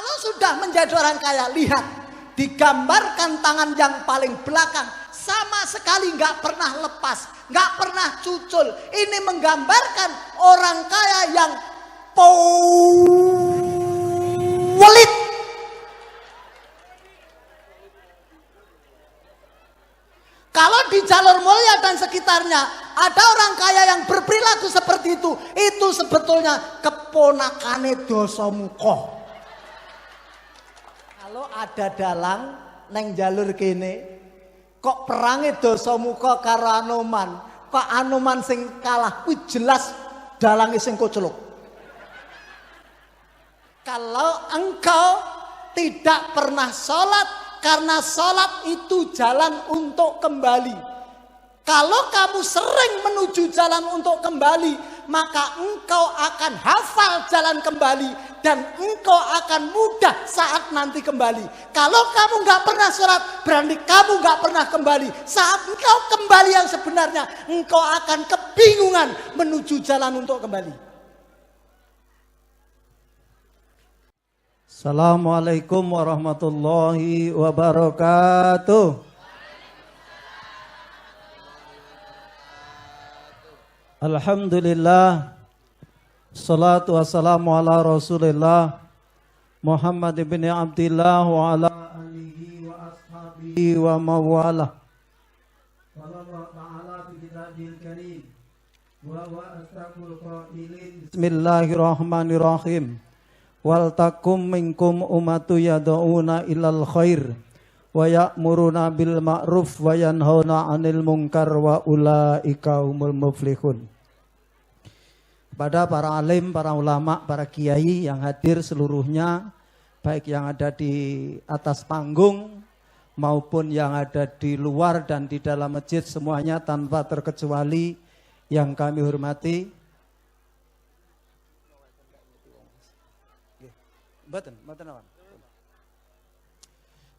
Kalau sudah menjadi orang kaya, lihat, digambarkan tangan yang paling belakang sama sekali nggak pernah lepas, nggak pernah cucul. Ini menggambarkan orang kaya yang pelit. Kalau di Jalur Mulia dan sekitarnya ada orang kaya yang berperilaku seperti itu sebetulnya keponakane Dasamuka. Kalau ada dalang neng jalur kene, kok perange Dasamuka karo Anoman, kok Anoman sing kalah, kuwi jelas dalange sing koceluk. Kalau engkau tidak pernah sholat, karena sholat itu jalan untuk kembali. Kalau kamu sering menuju jalan untuk kembali, maka engkau akan hafal jalan kembali dan engkau akan mudah saat nanti kembali. Kalau kamu nggak pernah sholat, berarti kamu nggak pernah kembali. Saat engkau kembali yang sebenarnya, engkau akan kebingungan menuju jalan untuk kembali. Assalamualaikum warahmatullahi wabarakatuh. Alhamdulillah, salatu wassalamu ala Rasulillah Muhammad ibn Abdillah wa ala alihi wa ashabihi wa mawalah. Wallahu ta'ala fi kitabihil karim wa huwa asdaqul qailin. Bismillahirrahmanirrahim. Wal takum minkum ummatu yad'una ilal khair wa ya'muruna bil ma'ruf wa yanhauna 'anil munkar wa ulaika humul muflihun. Kepada para alim, para ulama, para kiai yang hadir seluruhnya, baik yang ada di atas panggung maupun yang ada di luar dan di dalam masjid, semuanya tanpa terkecuali yang kami hormati.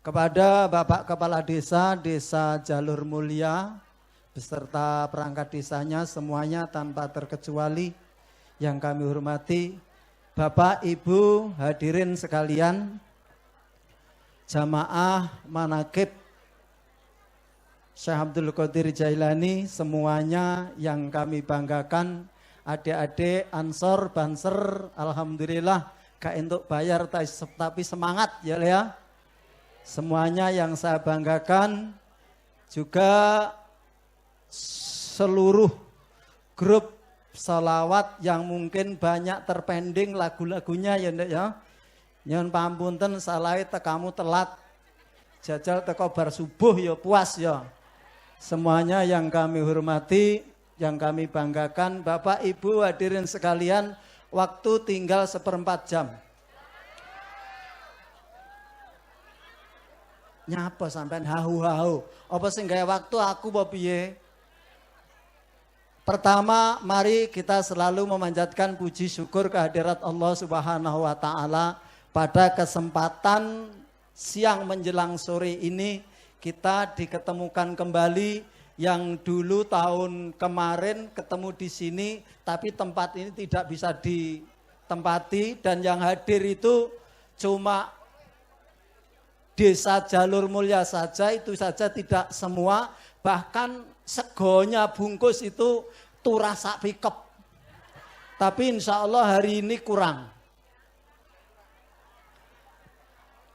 Kepada Bapak Kepala Desa, Desa Jalur Mulia, beserta perangkat desanya semuanya tanpa terkecuali yang kami hormati, Bapak, Ibu, hadirin sekalian, jamaah manakib Syekh Abdul Qadir Jailani, semuanya yang kami banggakan, adik-adik, ansor, banser, alhamdulillah, gak untuk bayar tapi semangat ya. Semuanya yang saya banggakan, juga seluruh grup sholawat yang mungkin banyak terpending lagu-lagunya ya. Nyon pampunten salahé tekamu telat, jajal teko bar subuh ya puas ya. Semuanya yang kami hormati, yang kami banggakan, Bapak Ibu hadirin sekalian, waktu tinggal 1/4 jam. Nyapa sampean hahu-hahu? Apa sing gawe waktu aku apa piye? Pertama, mari kita selalu memanjatkan puji syukur kehadirat Allah Subhanahu wa taala. Pada kesempatan siang menjelang sore ini kita diketemukan kembali. Yang dulu tahun kemarin ketemu di sini, tapi tempat ini tidak bisa ditempati, dan yang hadir itu cuma Desa Jalur Mulia saja, itu saja tidak semua, bahkan segonya bungkus itu turah sak pikep. Tapi insya Allah hari ini kurang.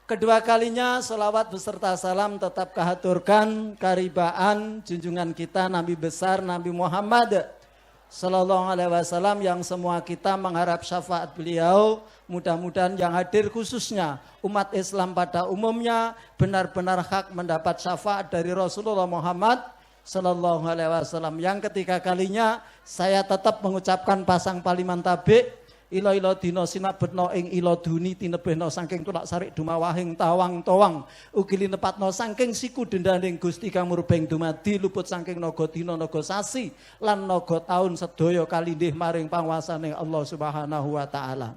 Kedua kalinya sholawat beserta salam tetap kahaturkan karibaan junjungan kita Nabi besar Nabi Muhammad Sallallahu Alaihi Wasallam, yang semua kita mengharap syafaat beliau. Mudah-mudahan yang hadir khususnya umat Islam pada umumnya benar-benar hak mendapat syafaat dari Rasulullah Muhammad Sallallahu Alaihi Wasallam. Yang ketiga kalinya saya tetap mengucapkan pasang paliman tabik. Ilo dino sinabetno ing ilo duni tinebehno saking tulak sarik dumawahing tawang towang ukili nepatno saking siku dendaning Gusti kang murbeng dumadi luput saking naga dina naga sasi lan naga taun sedaya kalindih maring panguwasaning Allah Subhanahu wa taala.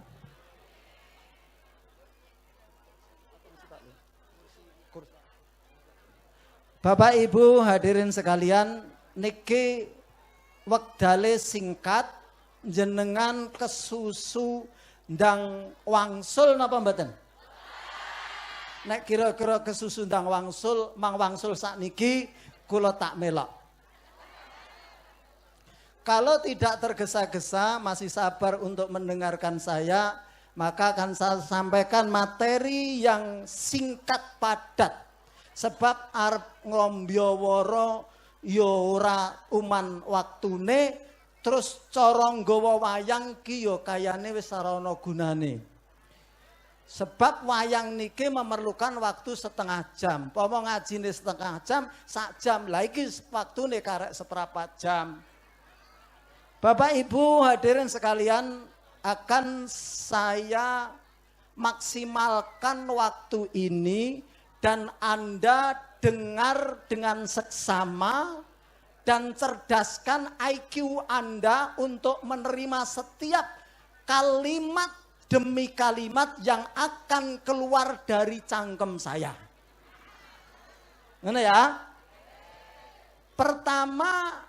Bapak Ibu hadirin sekalian, niki wektale singkat, jenengan kesusu ndang wangsul napa mboten? nek kira-kira kesusu ndang wangsul, mang wangsul sakniki kula tak melok. Kalau tidak tergesa-gesa, masih sabar untuk mendengarkan saya, maka akan saya sampaikan materi yang singkat padat. Sebab arep nglombyo woro ya ora uman waktune, terus cara nggawa wayang ki ya kayane wis ora ana gunane. Sebab wayang niki memerlukan waktu setengah jam. Pomo ngajine setengah jam, sak jam. Lah iki waktune karek seprapat jam. Bapak Ibu hadirin sekalian, akan saya maksimalkan waktu ini dan Anda dengar dengan seksama dan cerdaskan IQ Anda untuk menerima setiap kalimat demi kalimat yang akan keluar dari cangkem saya. Ngene ya. Pertama,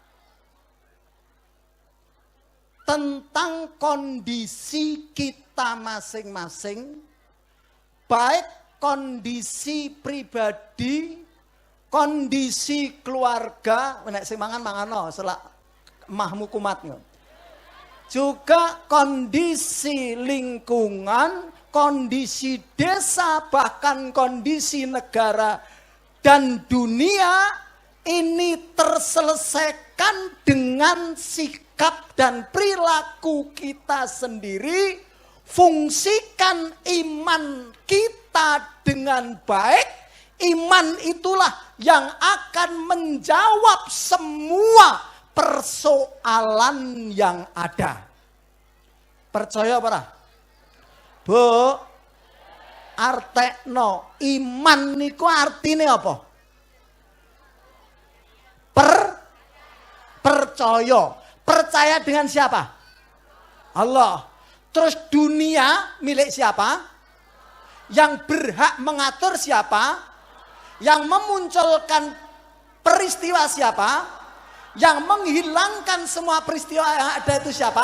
tentang kondisi kita masing-masing, baik kondisi pribadi, kondisi keluarga, nek sing mangan selak mahmu kumat. Juga kondisi lingkungan, kondisi desa, bahkan kondisi negara dan dunia ini terselesaikan dengan sikap dan perilaku kita sendiri. Fungsikan iman kita dengan baik. Iman itulah yang akan menjawab semua persoalan yang ada. Percaya apa? Bu, artekno iman niku artine apa? Percaya. Percaya dengan siapa? Allah. Terus dunia milik siapa? Yang berhak mengatur siapa? Yang memunculkan peristiwa siapa? Yang menghilangkan semua peristiwa yang ada itu siapa?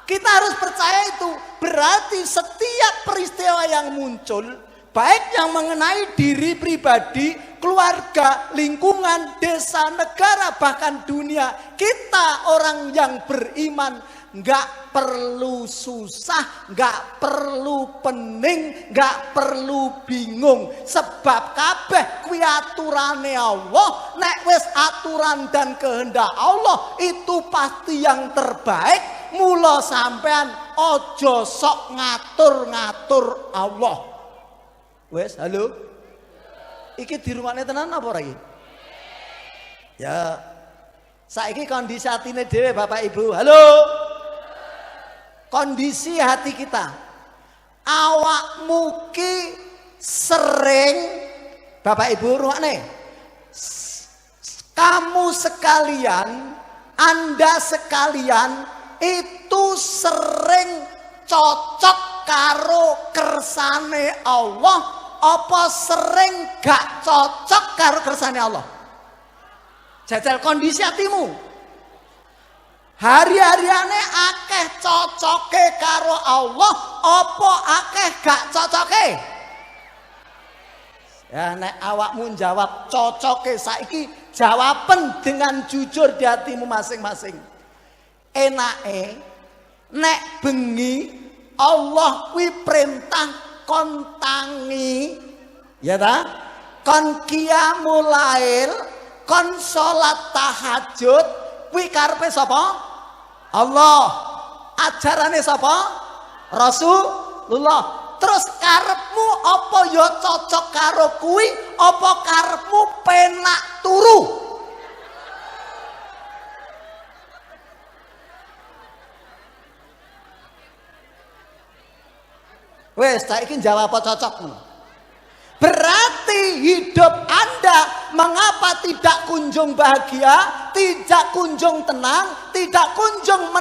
Kita harus percaya itu. Berarti setiap peristiwa yang muncul, baik yang mengenai diri pribadi, keluarga, lingkungan, desa, negara, bahkan dunia, kita orang yang beriman nggak perlu susah, nggak perlu pening, nggak perlu bingung. Sebab kabeh kuwi aturane Allah. Nek wis aturan dan kehendak Allah itu pasti yang terbaik. Mula sampean ojo sok ngatur-ngatur Allah. Wes, halo. Iki dirungokne tenan apa ora iki? Ya. Saiki kondisi atine dhewe Bapak Ibu. Halo. Kondisi hati kita. Awakmu ki sering Bapak Ibu rungokne. Kamu sekalian, Anda sekalian itu sering cocok karo kersane Allah apa sering gak cocok karo kersane Allah? Jajal kondisi hatimu. Hari-hariane akeh cocoke karo Allah apa akeh gak cocoke? Ya nek awakmu jawab cocoke, saiki jawaben dengan jujur di hatimu masing-masing. Enake nek bengi Allah kuwi perintah kon tangi, ya ta? Kon qiyamul lail, kon salat tahajud, kuwi karepe sapa? Allah. Ajarane sapa? Rasulullah. Terus karepmu apa ya cocok karo kuwi, apa karepmu penak turu? Wes, saiki jawab apa cocok. Berarti hidup Anda mengapa tidak kunjung bahagia, tidak kunjung tenang, tidak kunjung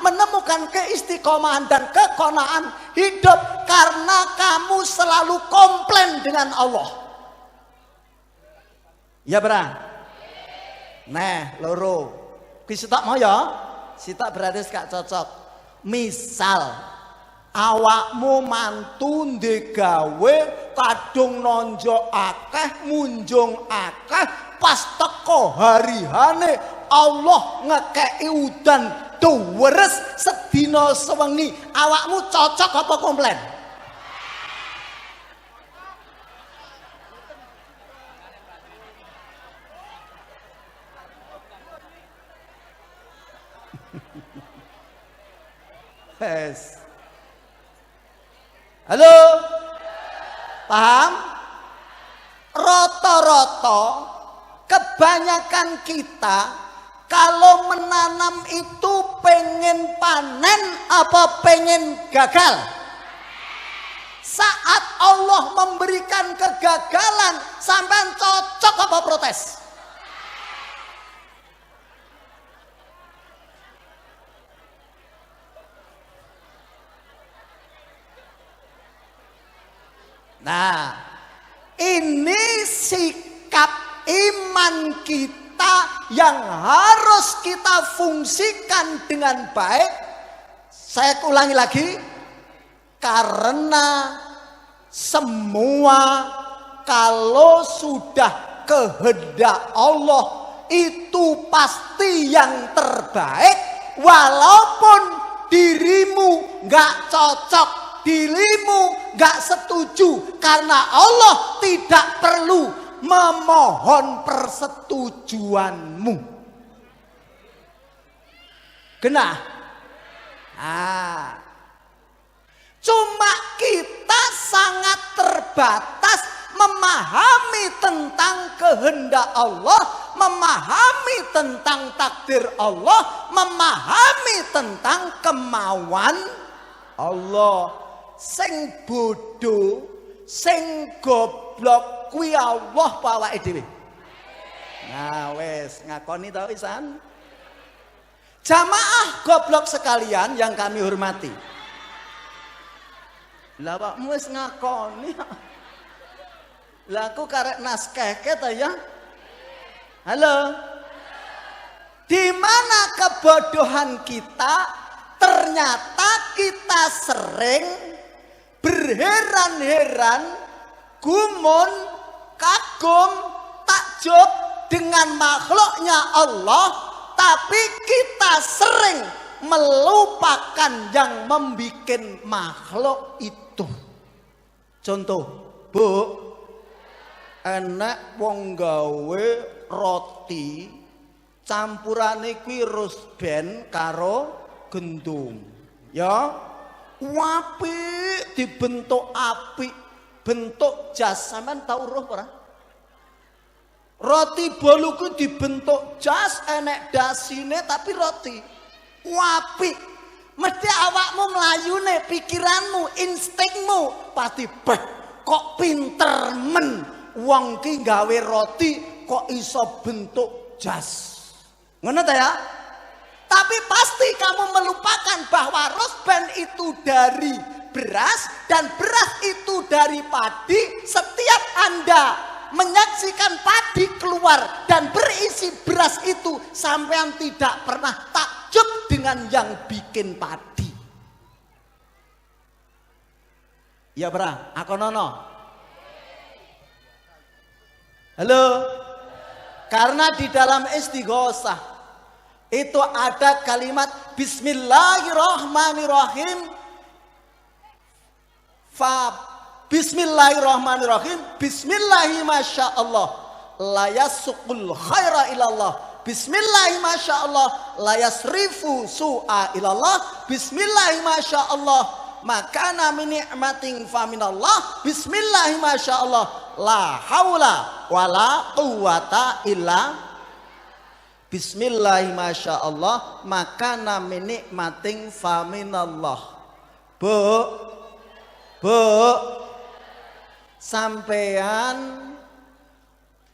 menemukan keistiqomahan dan kekonaan hidup karena kamu selalu komplain dengan Allah. Ya berang. Nah, loro. Ki sitok mau ya? Sitok berarti gak cocok. Misal awakmu mantu ndek gawe kadung nonjok akeh munjung akeh pas teko harihane Allah ngekeki udan duweres sedina sewengi. Awakmu cocok apa komplain? Yes. Halo? Paham? Rata-rata kebanyakan kita kalau menanam itu pengen panen apa pengen gagal? Saat Allah memberikan kegagalan, sampean cocok apa protes? Nah, ini sikap iman kita yang harus kita fungsikan dengan baik. Saya ulangi lagi, karena semua kalau sudah kehendak Allah itu pasti yang terbaik, walaupun dirimu nggak cocok, dirimu gak setuju, karena Allah tidak perlu memohon persetujuanmu. Genah. Cuma kita sangat terbatas memahami tentang kehendak Allah, memahami tentang takdir Allah, memahami tentang kemauan Allah. Sing bodoh, sing goblok kuwi Allah apa awake dhewe? Nah, wes ngakoni ta wisan. Jamaah goblok sekalian yang kami hormati. Lah awakmu wis ngakoni. Lah aku karek naskehke ta ya? Halo. Di mana kebodohan kita? Ternyata kita sering berheran-heran, gumun, kagum, takjub dengan makhluknya Allah, tapi kita sering melupakan yang membuat makhluk itu. Contoh, Bu, enek wong gawe roti campurane kuwi rusben karo gendum, ya, apik dibentuk apik, bentuk jas. Sampean tau roh ora? Roti bolu ku dibentuk jas, enek dasine tapi roti apik. Mesti awakmu mlayune, pikiranmu, instingmu pasti beh, kok pinter men wong ki gawe roti kok iso bentuk jas. Ngono ta ya? Tapi pasti kamu melupakan bahwa rosban itu dari beras dan beras itu dari padi. Setiap Anda menyaksikan padi keluar dan berisi beras itu, sampean tidak pernah takjub dengan yang bikin padi. Ya bra, aku nono. Halo. Karena di dalam istighosah itu ada kalimat Bismillahirrahmanirrahim. Bismillahirrahmanirrahim. Bismillahi masyaallah la yasqul khaira ilallah. Bismillahi masyaallah la yasrifu su'a ilallah. Bismillahi masyaallah makana min ni'matin faminallah. Bismillahi masyaallah la haula wala quwata illa. Bismillahi masyaallah makana min nikmatin faminallah. Bu, sampean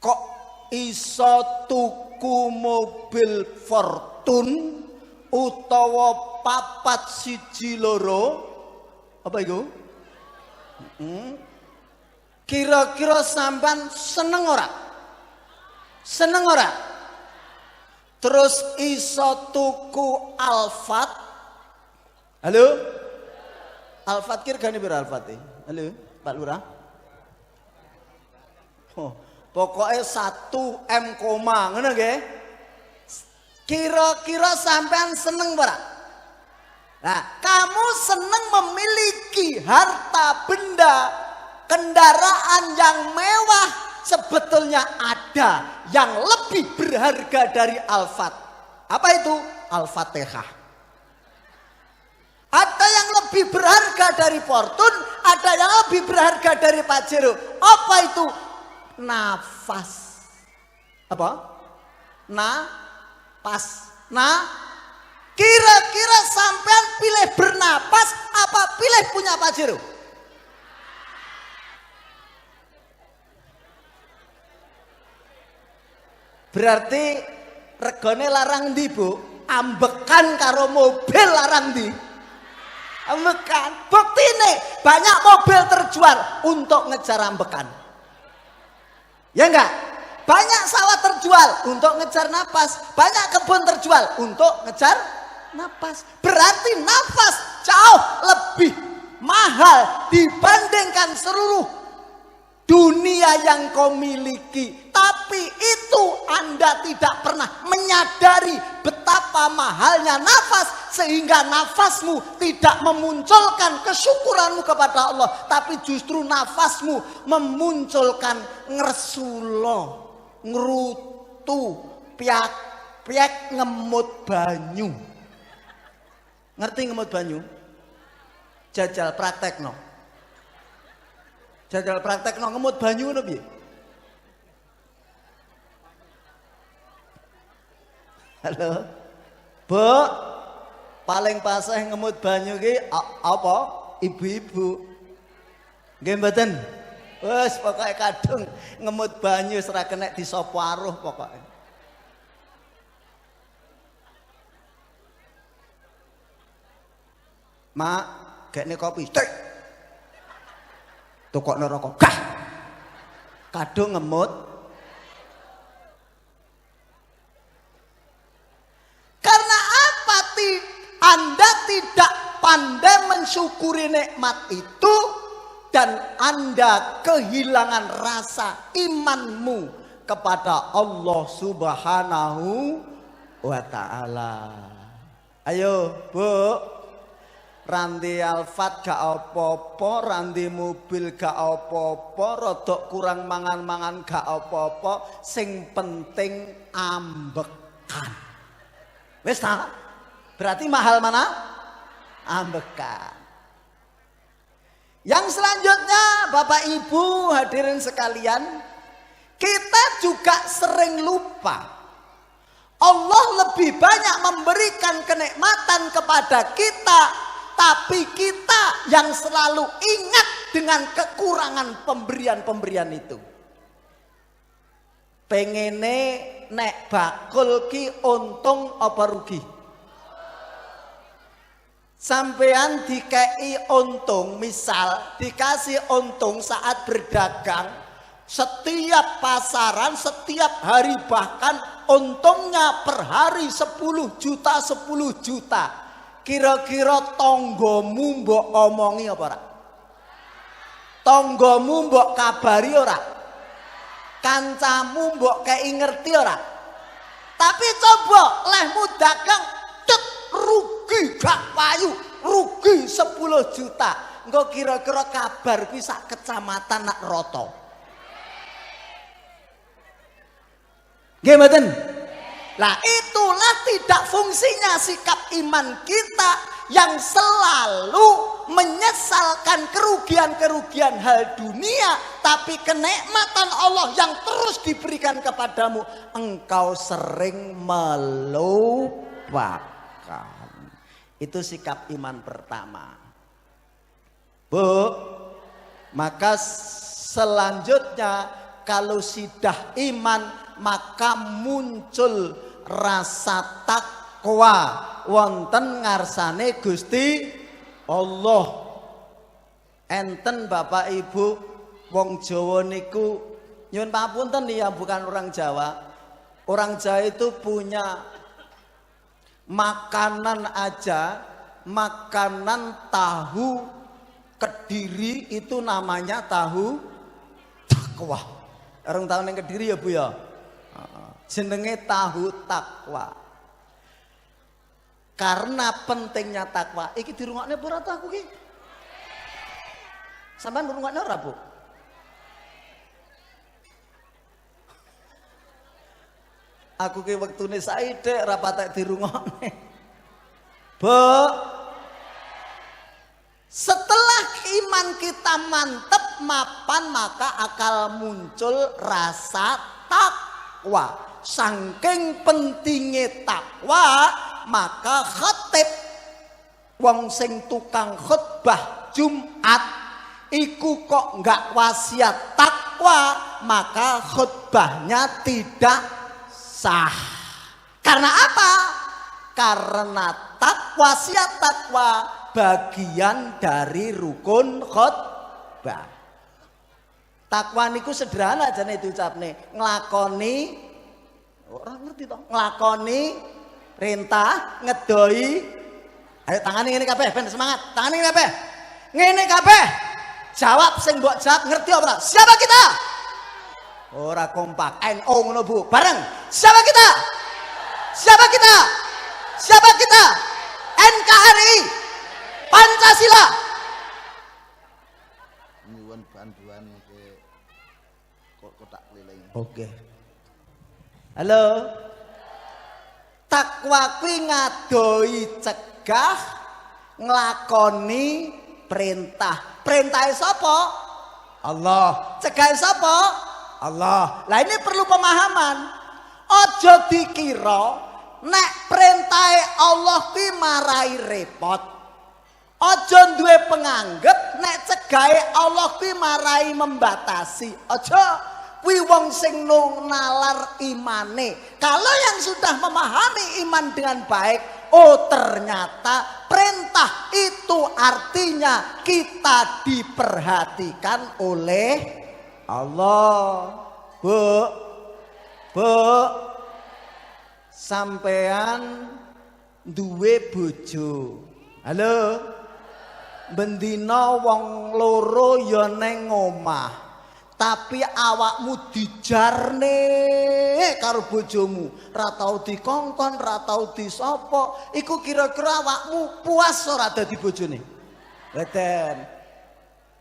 kok iso tuku mobil Fortune utawa papat siji loro? Apa itu? Kira-kira sampean seneng ora? Seneng ora? Terus iso tuku Alphard. Halo? Alphard kirgane piro Alphard? Halo, Pak Lurah? Oh, pokoknya 1 M koma, ngono nggih. Kira-kira sampean seneng ora? Nah, kamu seneng memiliki harta benda, kendaraan yang mewah, sebetulnya ada yang lebih berharga dari Alphard. Apa itu? Al-Fatihah. Ada yang lebih berharga dari Fortune, ada yang lebih berharga dari Pajero. Apa itu? Nafas. Apa? Napas. Nah, kira-kira sampean pilih bernapas apa pilih punya Pajero? Berarti regane larang ndi, Bu? Ambekan karo mobil larang ndi? Ambekan. Buktine banyak mobil terjual untuk ngejar ambekan. Ya enggak? Banyak sawah terjual untuk ngejar napas, banyak kebun terjual untuk ngejar napas. Berarti nafas jauh lebih mahal dibandingkan seluruh dunia yang kau miliki. Tapi itu Anda tidak pernah menyadari betapa mahalnya nafas, sehingga nafasmu tidak memunculkan kesyukuranmu kepada Allah, tapi justru nafasmu memunculkan ngresulo, ngrutu, piak ngemut banyu. Ngerti ngemut banyu? Jajal praktekno. Jajal praktekno ngemut banyu ngono piye? Halo. Bu, paling pasah ngemut banyu ki apa? Ibu-ibu. Nggih mboten? Wes pokoke kadung ngemut banyu ora kena disopo aruh pokoke. Mak, gekne kopi. Cek. Tukokno rokok. Gah. Kadung ngemut. Karena apa? Anda tidak pandai mensyukuri nikmat itu dan Anda kehilangan rasa imanmu kepada Allah Subhanahu wa ta'ala. Ayo, Bu. Randi Alphard gak apa-apa, randi mobil gak apa-apa, rodok kurang mangan-mangan gak apa-apa, sing penting ambekan. Wis ta? Berarti mahal mana? Ambekan. Yang selanjutnya, Bapak Ibu hadirin sekalian, kita juga sering lupa Allah lebih banyak memberikan kenikmatan kepada kita, tapi kita yang selalu ingat dengan kekurangan pemberian-pemberian itu. Pengene nek bakul ki untung apa rugi? Sampean dikei untung, misal dikasih untung saat berdagang, setiap pasaran, setiap hari, bahkan untungnya per hari 10 juta, 10 juta. Kira-kira tonggomu mbok omongi apa ora? Tonggomu mbok kabari ora? Kancamu mbok kei ngerti ora? Tapi coba lehmu dagang cet rugi gak payu, rugi 10 juta. Engko kira-kira kabar kuwi sak kecamatan nak roto. Nggih mboten? Lah itulah tidak fungsinya sikap iman kita yang selalu menyesalkan kerugian-kerugian hal dunia, tapi kenikmatan Allah yang terus diberikan kepadamu engkau sering melupakan. Itu sikap iman pertama. Bu, maka selanjutnya kalau sudah iman maka muncul rasa takwa wonten ngarsane Gusti Allah. Enten Bapak Ibu wong Jawa niku nyuwun pamunten ya, bukan orang Jawa. Orang Jawa itu punya makanan aja, makanan tahu Kediri itu namanya tahu takwa. Orang tahun yang Kediri ya Bu ya. Jenenge tahu takwa. Karena pentingnya takwa. Iki dirungokne apa ora aku ki? Sampeyan ngrungokne ora, Bu? Aku ki wektune saithik ora patek dirungokne. Bu. Setelah iman kita mantep mapan maka akal muncul rasa takwa. Saking pentingnya takwa maka khatib wong sing tukang khutbah Jumat iku kok enggak wasiat takwa maka khutbahnya tidak sah. Karena apa? Karena wasiat takwa bagian dari rukun khutbah. Takwa niku sederhana jane diucapne nglakoni ora ngerti to nglakoni perintah ngedoi. Ayo tangane ngene kabeh ben semangat. Tangane ngene kabeh. Ngene kabeh. Jawab sing mbok jawab ngerti apa ora? Siapa kita? Ora kompak. NO ngono Bu. Bareng. Siapa kita? Siapa kita? Siapa kita? NKRI. Pancasila. Nyuwun bantuan ke kotak keliling. Oke. Halo. Takwa kuwi ngadoi cegah nglakoni perintah. Perintahe sapa? Allah. Cegahe sapa? Allah. Lah ini perlu pemahaman. Aja dikira nek perintahe Allah kuwi marai repot. Aja duwe penganggep nek cegahe Allah kuwi marai membatasi. Aja. Kuwi wong sing nalar imane. Kalau yang sudah memahami iman dengan baik, oh ternyata perintah itu artinya kita diperhatikan oleh Allah. Bu, sampean duwe bojo. Halo. Bendina wong loro ya ning omah. Tapi awakmu dijarne karo bojomu, ra tau dikongkon, ra tau disapa, iku kira-kira awakmu puas ora dadi bojone? Mboten.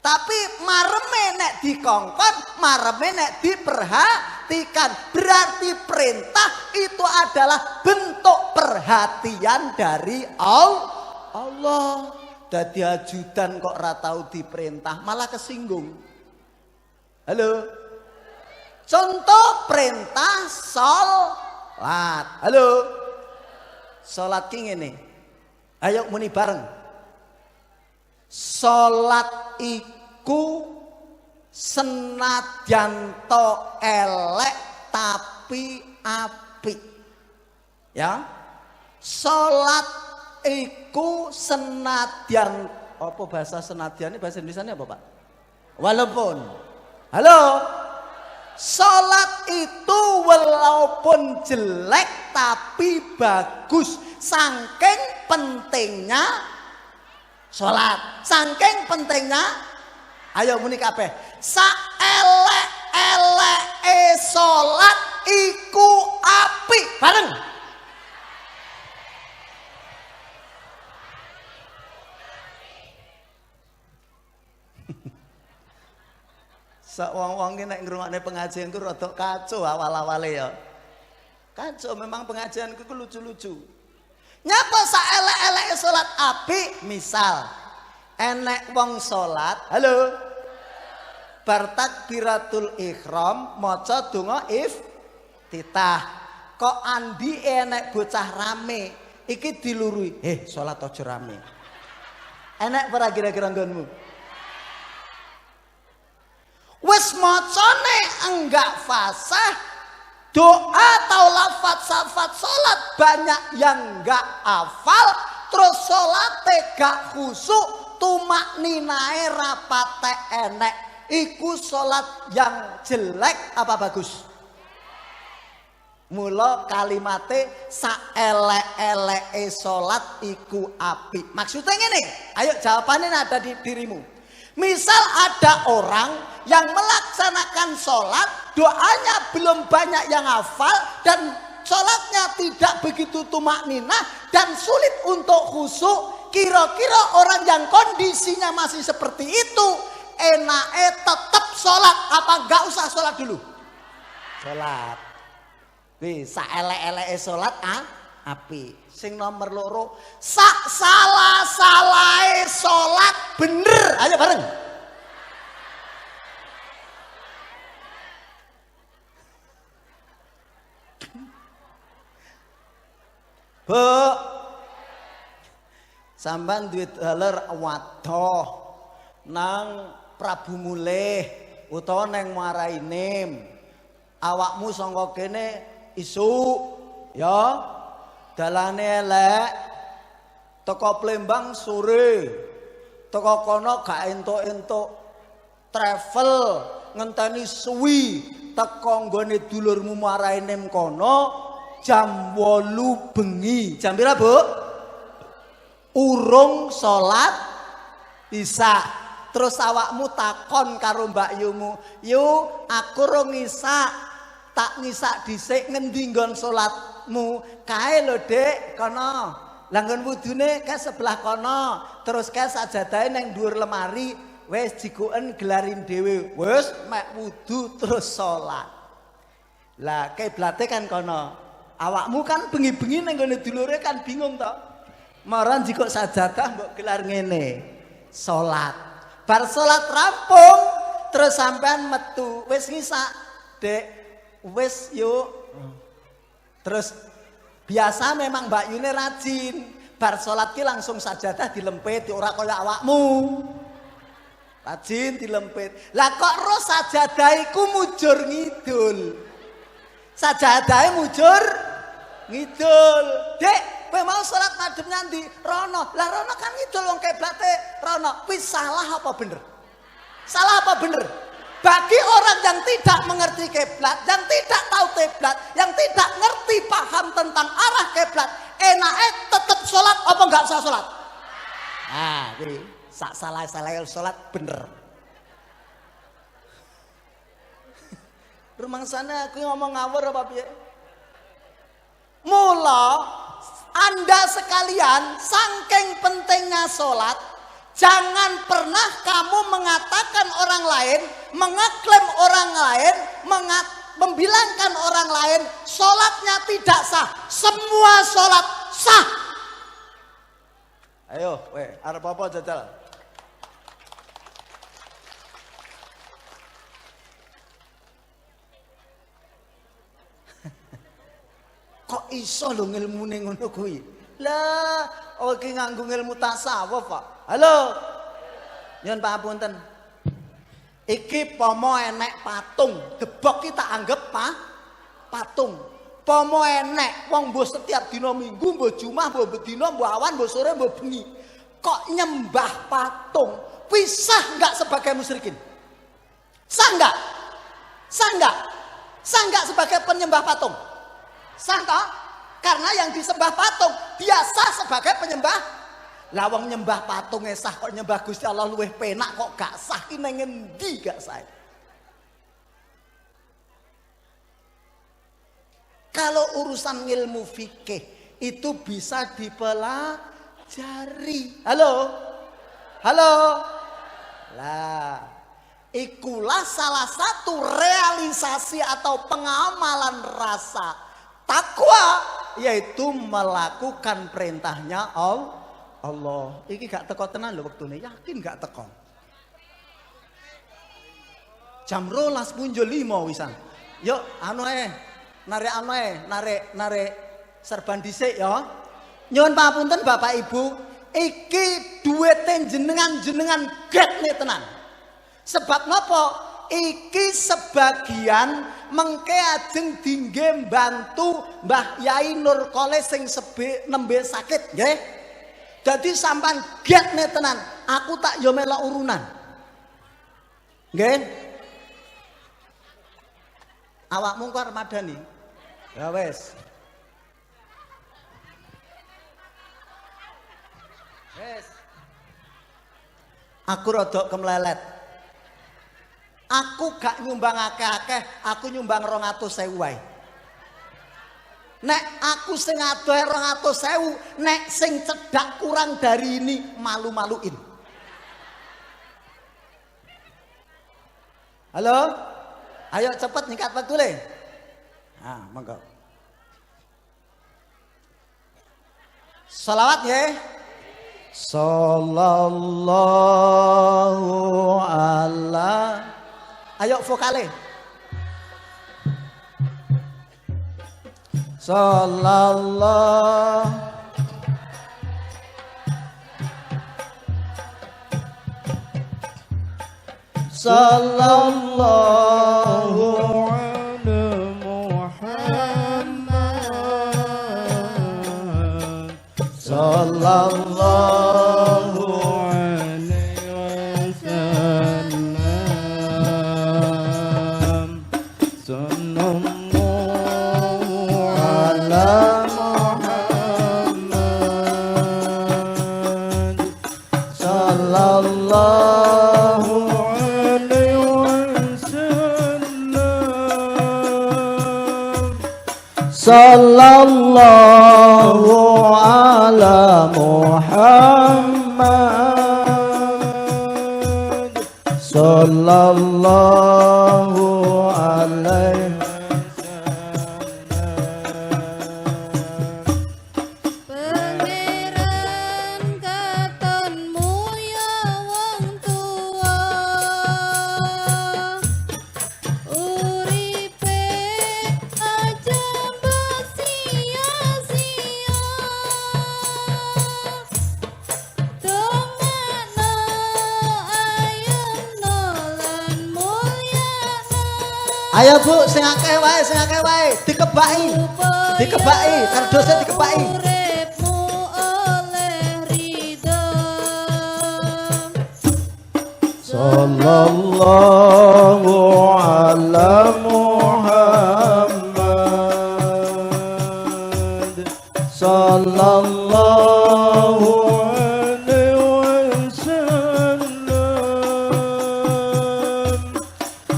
Tapi mareme nek dikongkon, mareme nek diperhatikan, berarti perintah itu adalah bentuk perhatian dari Allah. Dadi ajudan kok ra tau diperintah, malah kesinggung. Halo. Contoh perintah salat. Halo. Salat ki ngene. Ayo muni bareng. Salat iku senadyan to elek tapi apik. Ya. Salat iku senadyan apa bahasa senadyan ini bahasa Indonesianya apa, Pak? Walaupun. Halo. Salat itu walaupun jelek tapi bagus. Saking pentingnya salat. Saking pentingnya ayo muni kabeh. Saelek-eleke salat iku apik. Bareng. Sak wong-wong ki nek ngrungokne pengajian ku rada kacau awal-awale ya. Kacau memang pengajian ku lucu-lucu. Nyapa sak elek-eleke salat apik? Misal enek wong salat, halo. Bar takbiratul ihram maca donga iftitah. Kok andi enek bocah rame, iki dilurui. Salat aja rame. Enek ora kira-kira nggonmu? Wes macane enggak fasih doa atau lafaz-lafaz salat banyak yang enggak hafal terus salate gak khusuk tumak ninae rapate enek iku salat yang jelek apa bagus? Mula kalimate saelek-eleke salat iku apik. Maksudnya ngene, ayo jawabannya ada di dirimu. Misal ada orang yang melaksanakan sholat, doanya belum banyak yang hafal, dan sholatnya tidak begitu tumak ninah, dan sulit untuk khusyuk. Kira-kira orang yang kondisinya masih seperti itu, enaknya tetap sholat apa enggak usah sholat dulu? Sholat. Bisa elek-elek sholat api. Sing nomor loro, sak salah-salahe sholat bener. Ayo bareng. Bu, sampean duit daler wadoh nang Prabu Mulih utawa nang Muarainim. Awakmu sangka kene isuk ya. Dalane elek, teko Plembang sore, teko kono gak entuk-entuk travel, ngenteni suwi, teko nggone dulurmu Muarainim kono jam 8 bengi. Jam pira, Bu? Urung salat isya. Terus awakmu takon karo Mbak Yumu, "Yu, aku rung isya, tak ngisak dhisik ngendi nggon salatmu?" "Kae lho, Dik, kono." Lah nggon wudune kae sebelah kono. Terus kae sajadahe ning dhuwur lemari, wis jikuken gelarin dhewe. Wis mek wudu terus salat. Lah kiblate kan kono. Awakmu kan bengi-bengi ning nggone dulure kan bingung to. Maran jikok sajadah mbok gelar ngene. Salat. Bar salat rampung terus sampean metu. Wis ngisak, Dek. Wis yuk. Terus biasa memang Mbak Yune rajin. Bar salat ki langsung sajadah dilempit ora kaya awakmu. Rajin dilempit. Lah kok ro sajadah iku mujur ngidul. Sajadahe mujur ngidul. Dek, kowe mau salat madhep nyandi rono. Lah rono kan ngidul wong kiblate rono. Kuwi salah apa bener? Salah apa bener? Bagi orang yang tidak mengerti kiblat, yang tidak tahu kiblat, yang tidak ngerti paham tentang arah kiblat, enaknya tetap sholat apa enggak usah sholat? Jadi sak salah-salah sholat bener. Rumang sana aku ngomong ngawur apa piye? Mula Anda sekalian saking pentingnya sholat, jangan pernah kamu mengatakan orang lain, mengeklaim orang lain, membilangkan orang lain sholatnya tidak sah. Semua sholat sah. Ayo, arep apa jajal? Kok iso lho ngilmune ngono kuwi? Lah, iki nganggo ilmu tasawuf kok. Halo. Nyuwun pangapunten. Iki pomo enek patung, debok ki tak anggap patung. Pomo enek wong mbok setiap dina Minggu, mbok Jumat, mbok bedina, mbok awan, mbok sore, mbok bengi. Kok nyembah patung? Kuwi sah enggak sebagai musyrikin? Sah enggak? Sah enggak? Sah enggak sebagai penyembah patung? Sah toh? Karena yang disembah patung dia sah sebagai penyembah. Lah wong nyembah patung sah kok nyembah Gusti Allah luwih penak kok gak sah ki nang ngendi gak sah. Kalau urusan ilmu fikih itu bisa dipelajari. Halo? Halo? Lah, ikulah salah satu realisasi atau pengamalan rasa takwa, yaitu melakukan perintahnya Allah. Iki gak teko tenan lho wektune, yakin gak teko. Jam 12:05 wisan. Yuk anu narik serban dhisik ya. Nyuwun pangapunten Bapak Ibu, iki duwite jenengan getne tenan. Sebab napa? Iki sebagian mengke ajeng dingge mbantu Mbah Yai Nur Kole sing nembe sakit nggih. Dadi sampean getne tenan, aku tak yo melok urunan. Nggih. Awakmu kok Ramadhani? Ya wis. Wis. Aku rada kemlelet. Aku gak nyumbang akeh-akeh, aku nyumbang 200.000 wae. Nek aku sing adoh 200.000, nek sing cedak kurang dari ini malu-maluin. Halo? Ayo cepet nyikat waktu le. Ah, monggo. Salawat ya. Sallallahu ala. Ayo vokale. Sallallahu. Sallallahu ala Muhammad. Sallallahu alaihi wasallam. Sallallahu ala Muhammad. Sallallahu Sallallahu ala Muhammad. Sallallahu alaihi Pangeran katonmu ya wong tua, uripe aja sia-sia. Dongakno ayemno lan mulyana. Ayo Bu, sing akeh wae, dikebaki, kardose dikebaki. Uripmu oleh ridho. Sallallahu ala Muhammad. Sallallahu alaihi wasallam.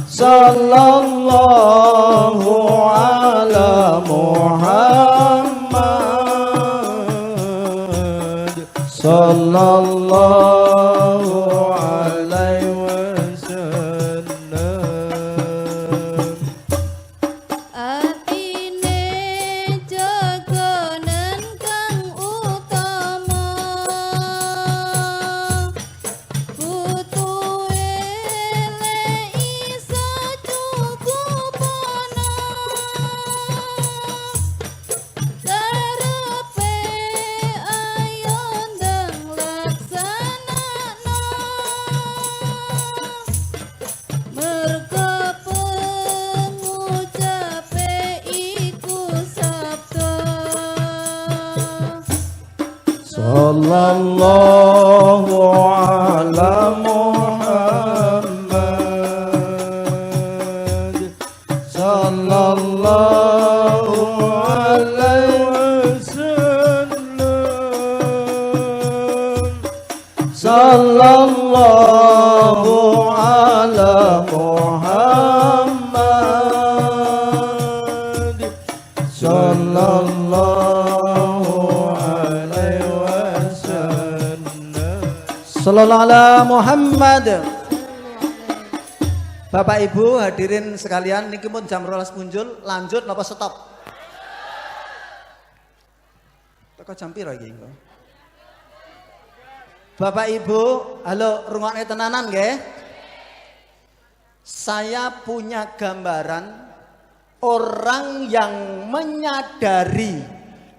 Sallallahu ala Muhammad. Sallallahu alaihi wasallam. Atine jagonan kang utama, putuhe le isa cukupana. Karepe ayo ndang laksanana, merga pengucape iku sabda. Sallallahu ala Muhammad. Sallallahu alaihi wasallam. Sallallahu ala Muhammad. Sallallahu alaihi wasallam. Sallallahu ala Muhammad. Bapak Ibu hadirin sekalian, niki pun jam 12 punjul, lanjut napa stop? Teko jam piro iki engko? Bapak Ibu, halo rungokne tenanan nggih? Saya punya gambaran orang yang menyadari,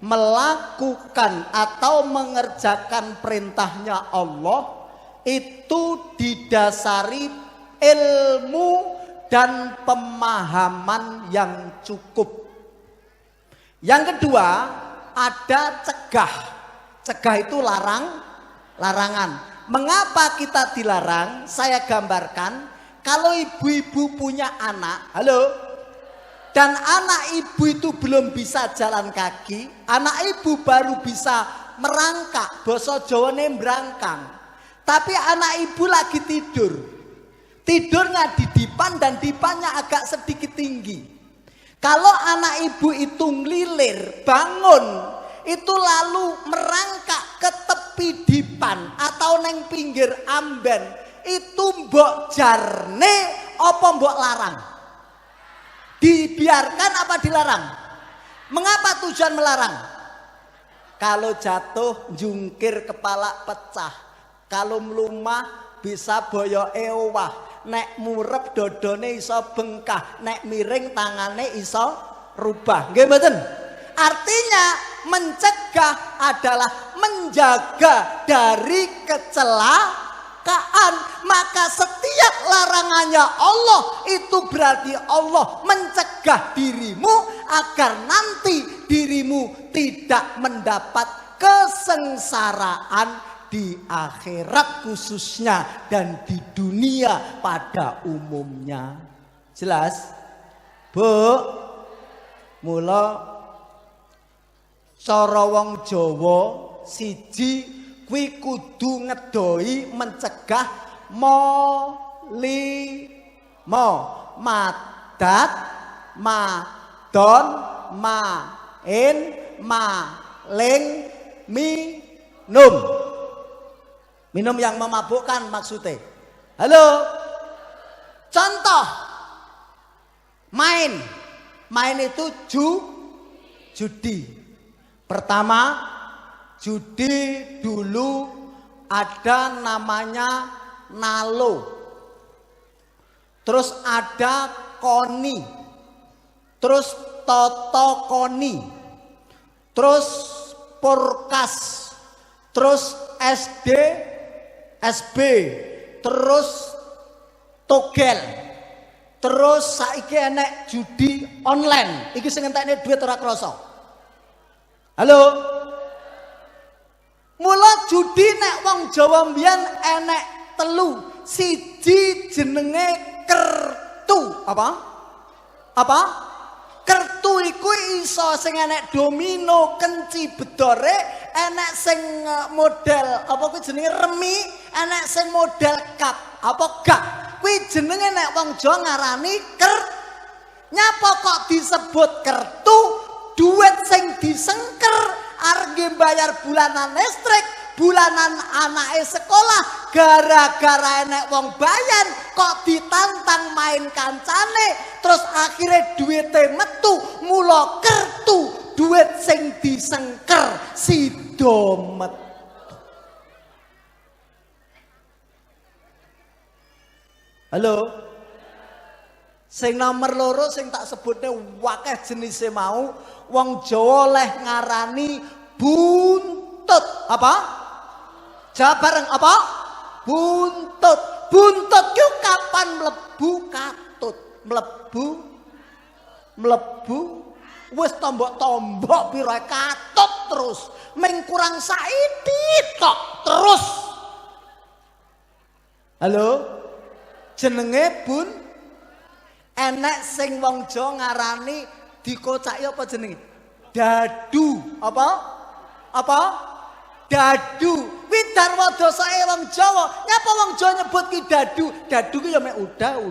melakukan atau mengerjakan perintahnya Allah itu didasari ilmu dan pemahaman yang cukup. Yang kedua, ada cegah. Cegah itu larangan. Mengapa kita dilarang? Saya gambarkan, kalau ibu-ibu punya anak, halo, dan anak ibu itu belum bisa jalan kaki, anak ibu baru bisa merangkak, basa Jawane mbrangkang. Tapi anak ibu lagi tidur. Tidurnya di dipan dan dipannya agak sedikit tinggi. Kalau anak ibu itu ngelilir, bangun, itu lalu merangkak ke tepi dipan atau neng pinggir amben, itu mbok jarne apa mbok larang? Dibiarkan apa dilarang? Mengapa tujuan melarang? Kalau jatuh jungkir kepala pecah, kalau melumah bisa boyo ewah, nek murep dodone iso bengkah, nek miring tangane iso rubah. Nggih mboten? Artinya mencegah adalah menjaga dari kecelakaan. Maka setiap larangannya Allah itu berarti Allah mencegah dirimu agar nanti dirimu tidak mendapat kesengsaraan di akhirat khususnya dan di dunia pada umumnya. Jelas? Bu, mula cara wong Jawa siji kuwi kudu ngedoi mencegah molimo, madat, madon, main, maling, minum. Minum yang memabukkan maksudnya. Halo. Contoh. Main. Main itu judi. Pertama, judi dulu ada namanya nalo. Terus ada koni. Terus toto koni. Terus porkas. Terus SD, SB, terus togel, terus saiki enek judi online. Iki sing entekne duit ora krasa. Halo. Mula judi nek wong Jawa mbiyen enek telu. Siji jenenge kertu. Apa? Kertu iku iso sing enek domino, kenci, bedore, enek sing model apa kuwi jenenge remi, enek sing model kap, apa gak. Kuwi jenenge nek wong Jawa ngarani nyapa kok disebut kertu? Duit sing disengker arep bayar bulanan listrik, bulanan anake sekolah, gara-gara enek wong bayan kok ditantang main kancane, terus akhirnya duitnya metu, mula kertu, duit sing disengker sido metu. Halo. Sing nomor loro sing tak sebutnya wakeh jenisnya mau, wong Jawa leh ngarani buntut. Apa? Jawab bareng apa? Buntut. Buntut ku kapan mlebu katut? Mlebu wis tombok-tombok pira katut terus. Ming kurang saithik tok terus. Halo? Jenenge enek sing wong Jawa ngarani dikocaki apa jenenge? Dadu. Apa? Dadu. Kuwi darwada sae wong Jawa. Nyapa wong Jawa nyebut ki dadu? Dadu ki ya mek udah.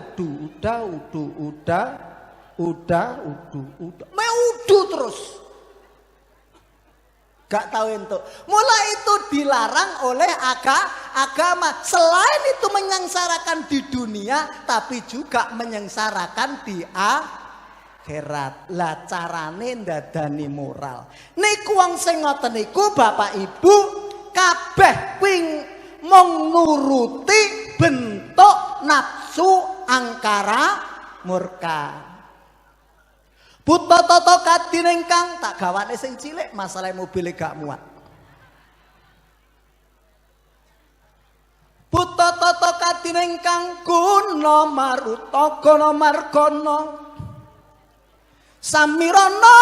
Mek udu terus. Gak tahu entuk. Mulai itu dilarang oleh agama. Selain itu menyengsarakan di dunia, tapi juga menyengsarakan di akhirat. Lah carane ndadani moral. Niku wong sing ngoten niku Bapak Ibu kabeh kuwi mung nuruti bentuk nafsu angkara murka. Buta tata kadine ingkang tak gawane sing cilik, masalah mobil gak muat. Buta tata kadine ingkang guna maruta gana margana. Samirana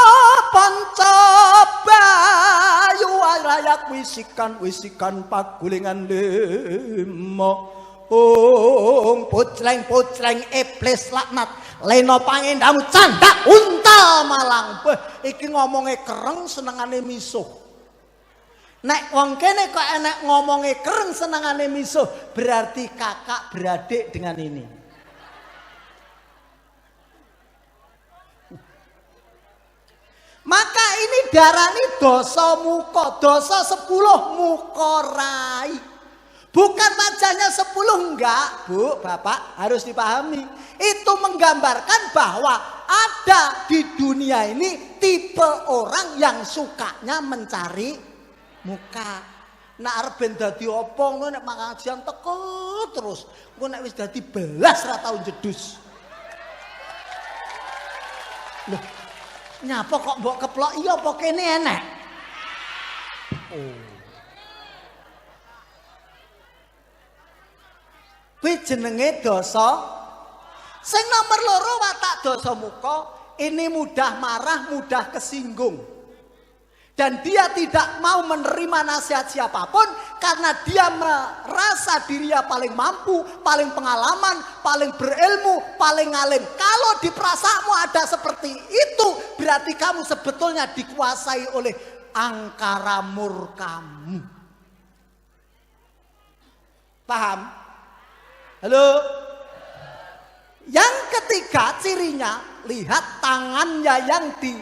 pancabayu rayak wisikan pagulingan lima. Pucleng iblis laknat leno pangendamu candak untal malang. Iki ngomongnya kereng senengane misuh. Nek wong kene kok enek ngomongnya kereng senengane misuh, berarti kakak beradik dengan ini. diarani dosa muka, dosa 10 muka rai. Bukan wajahnya 10, enggak, Bu, Bapak, harus dipahami. Itu menggambarkan bahwa ada di dunia ini tipe orang yang sukanya mencari muka. Nek arep ben dadi apa ngono nek pengajian teko terus. Engko nek wis dadi belas ra tau jedus. Loh, nyapa kok mbok keplok iya apa kene enek? Oh. Kuwi jenenge dosa. Sing nomor 2 watak dosa muka, ini mudah marah, mudah kesinggung. Dan dia tidak mau menerima nasihat siapapun karena dia merasa dirinya paling mampu, paling pengalaman, paling berilmu, paling alim. Kalau di perasaanmu ada seperti itu, berarti kamu sebetulnya dikuasai oleh angkara murkamu. Paham? Halo? Yang ketiga cirinya, lihat tangannya yang di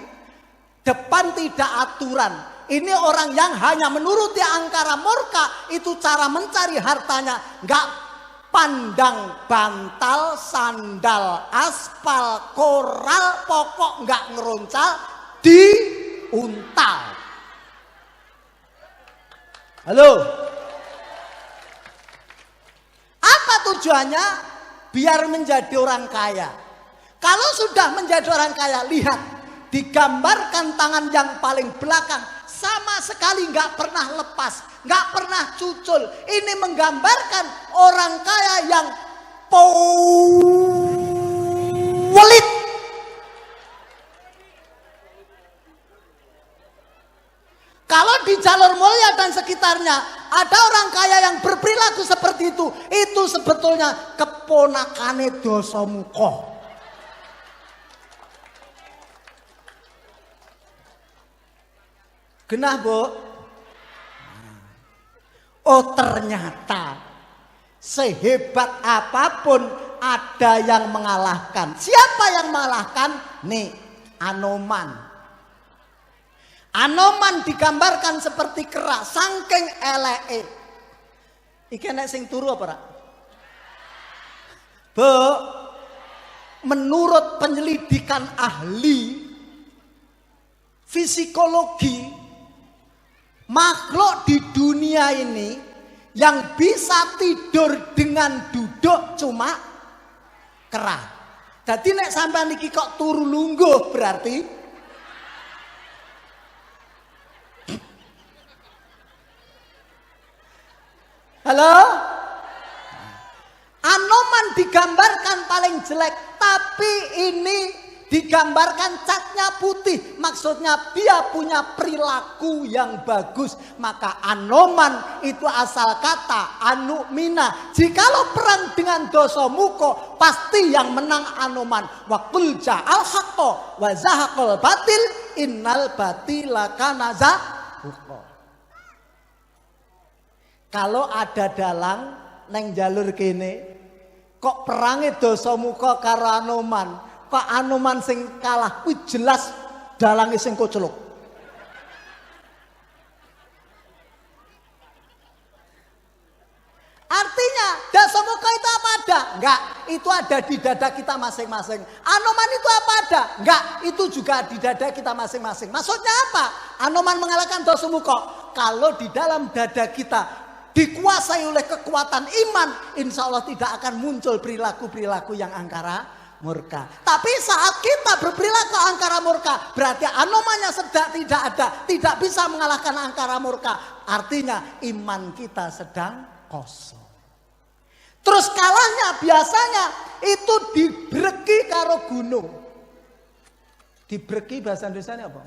depan tidak aturan. Ini orang yang hanya menuruti angkara murka, itu cara mencari hartanya. Nggak pandang bantal, sandal, aspal, koral, pokok nggak ngeroncal, diuntal. Halo? Apa tujuannya? Biar menjadi orang kaya. Kalau sudah menjadi orang kaya, lihat, digambarkan tangan yang paling belakang sama sekali nggak pernah lepas, nggak pernah cucul. Ini menggambarkan orang kaya yang pelit. Kalau di Jalur Mulia dan sekitarnya ada orang kaya yang berperilaku seperti itu sebetulnya keponakane dosa muka. Genah, Bu? Oh, ternyata sehebat apapun ada yang mengalahkan. Siapa yang mengalahkan? Nih, Anoman. Anoman digambarkan seperti kera, saking eleke. Iki nek sing turu apa, Rak? Bu, menurut penyelidikan ahli psikologi, makhluk di dunia ini yang bisa tidur dengan duduk cuma kera. Jadi nek sampean iki kok turu lungguh berarti halo? Anoman digambarkan paling jelek, tapi ini digambarkan catnya putih. Maksudnya dia punya perilaku yang bagus. Maka Anoman itu asal kata anumina. Jikalau perang dengan dosa muka, pasti yang menang Anoman. Wa qul ja'al haqqo wa zahaqal batil innal batila kana zahuqa. Kalau ada dalang neng jalur kene, kok perangi dosa muka karo Anoman, kok Anoman sing kalah, kuwi jelas dalange sing koceluk. Artinya dosa muka itu apa ada? Enggak, itu ada di dada kita masing-masing. Anoman itu apa ada? Enggak, itu juga di dada kita masing-masing. Maksudnya apa? Anoman mengalahkan dosa muka. Kalau di dalam dada kita dikuasai oleh kekuatan iman, insya Allah tidak akan muncul perilaku-perilaku yang angkara murka. Tapi saat kita berperilaku angkara murka, berarti anomannya sedang tidak ada, tidak bisa mengalahkan angkara murka. Artinya iman kita sedang kosong. Terus kalahnya biasanya itu dibreki karo gunung. Dibreki bahasa Indonesianya apa?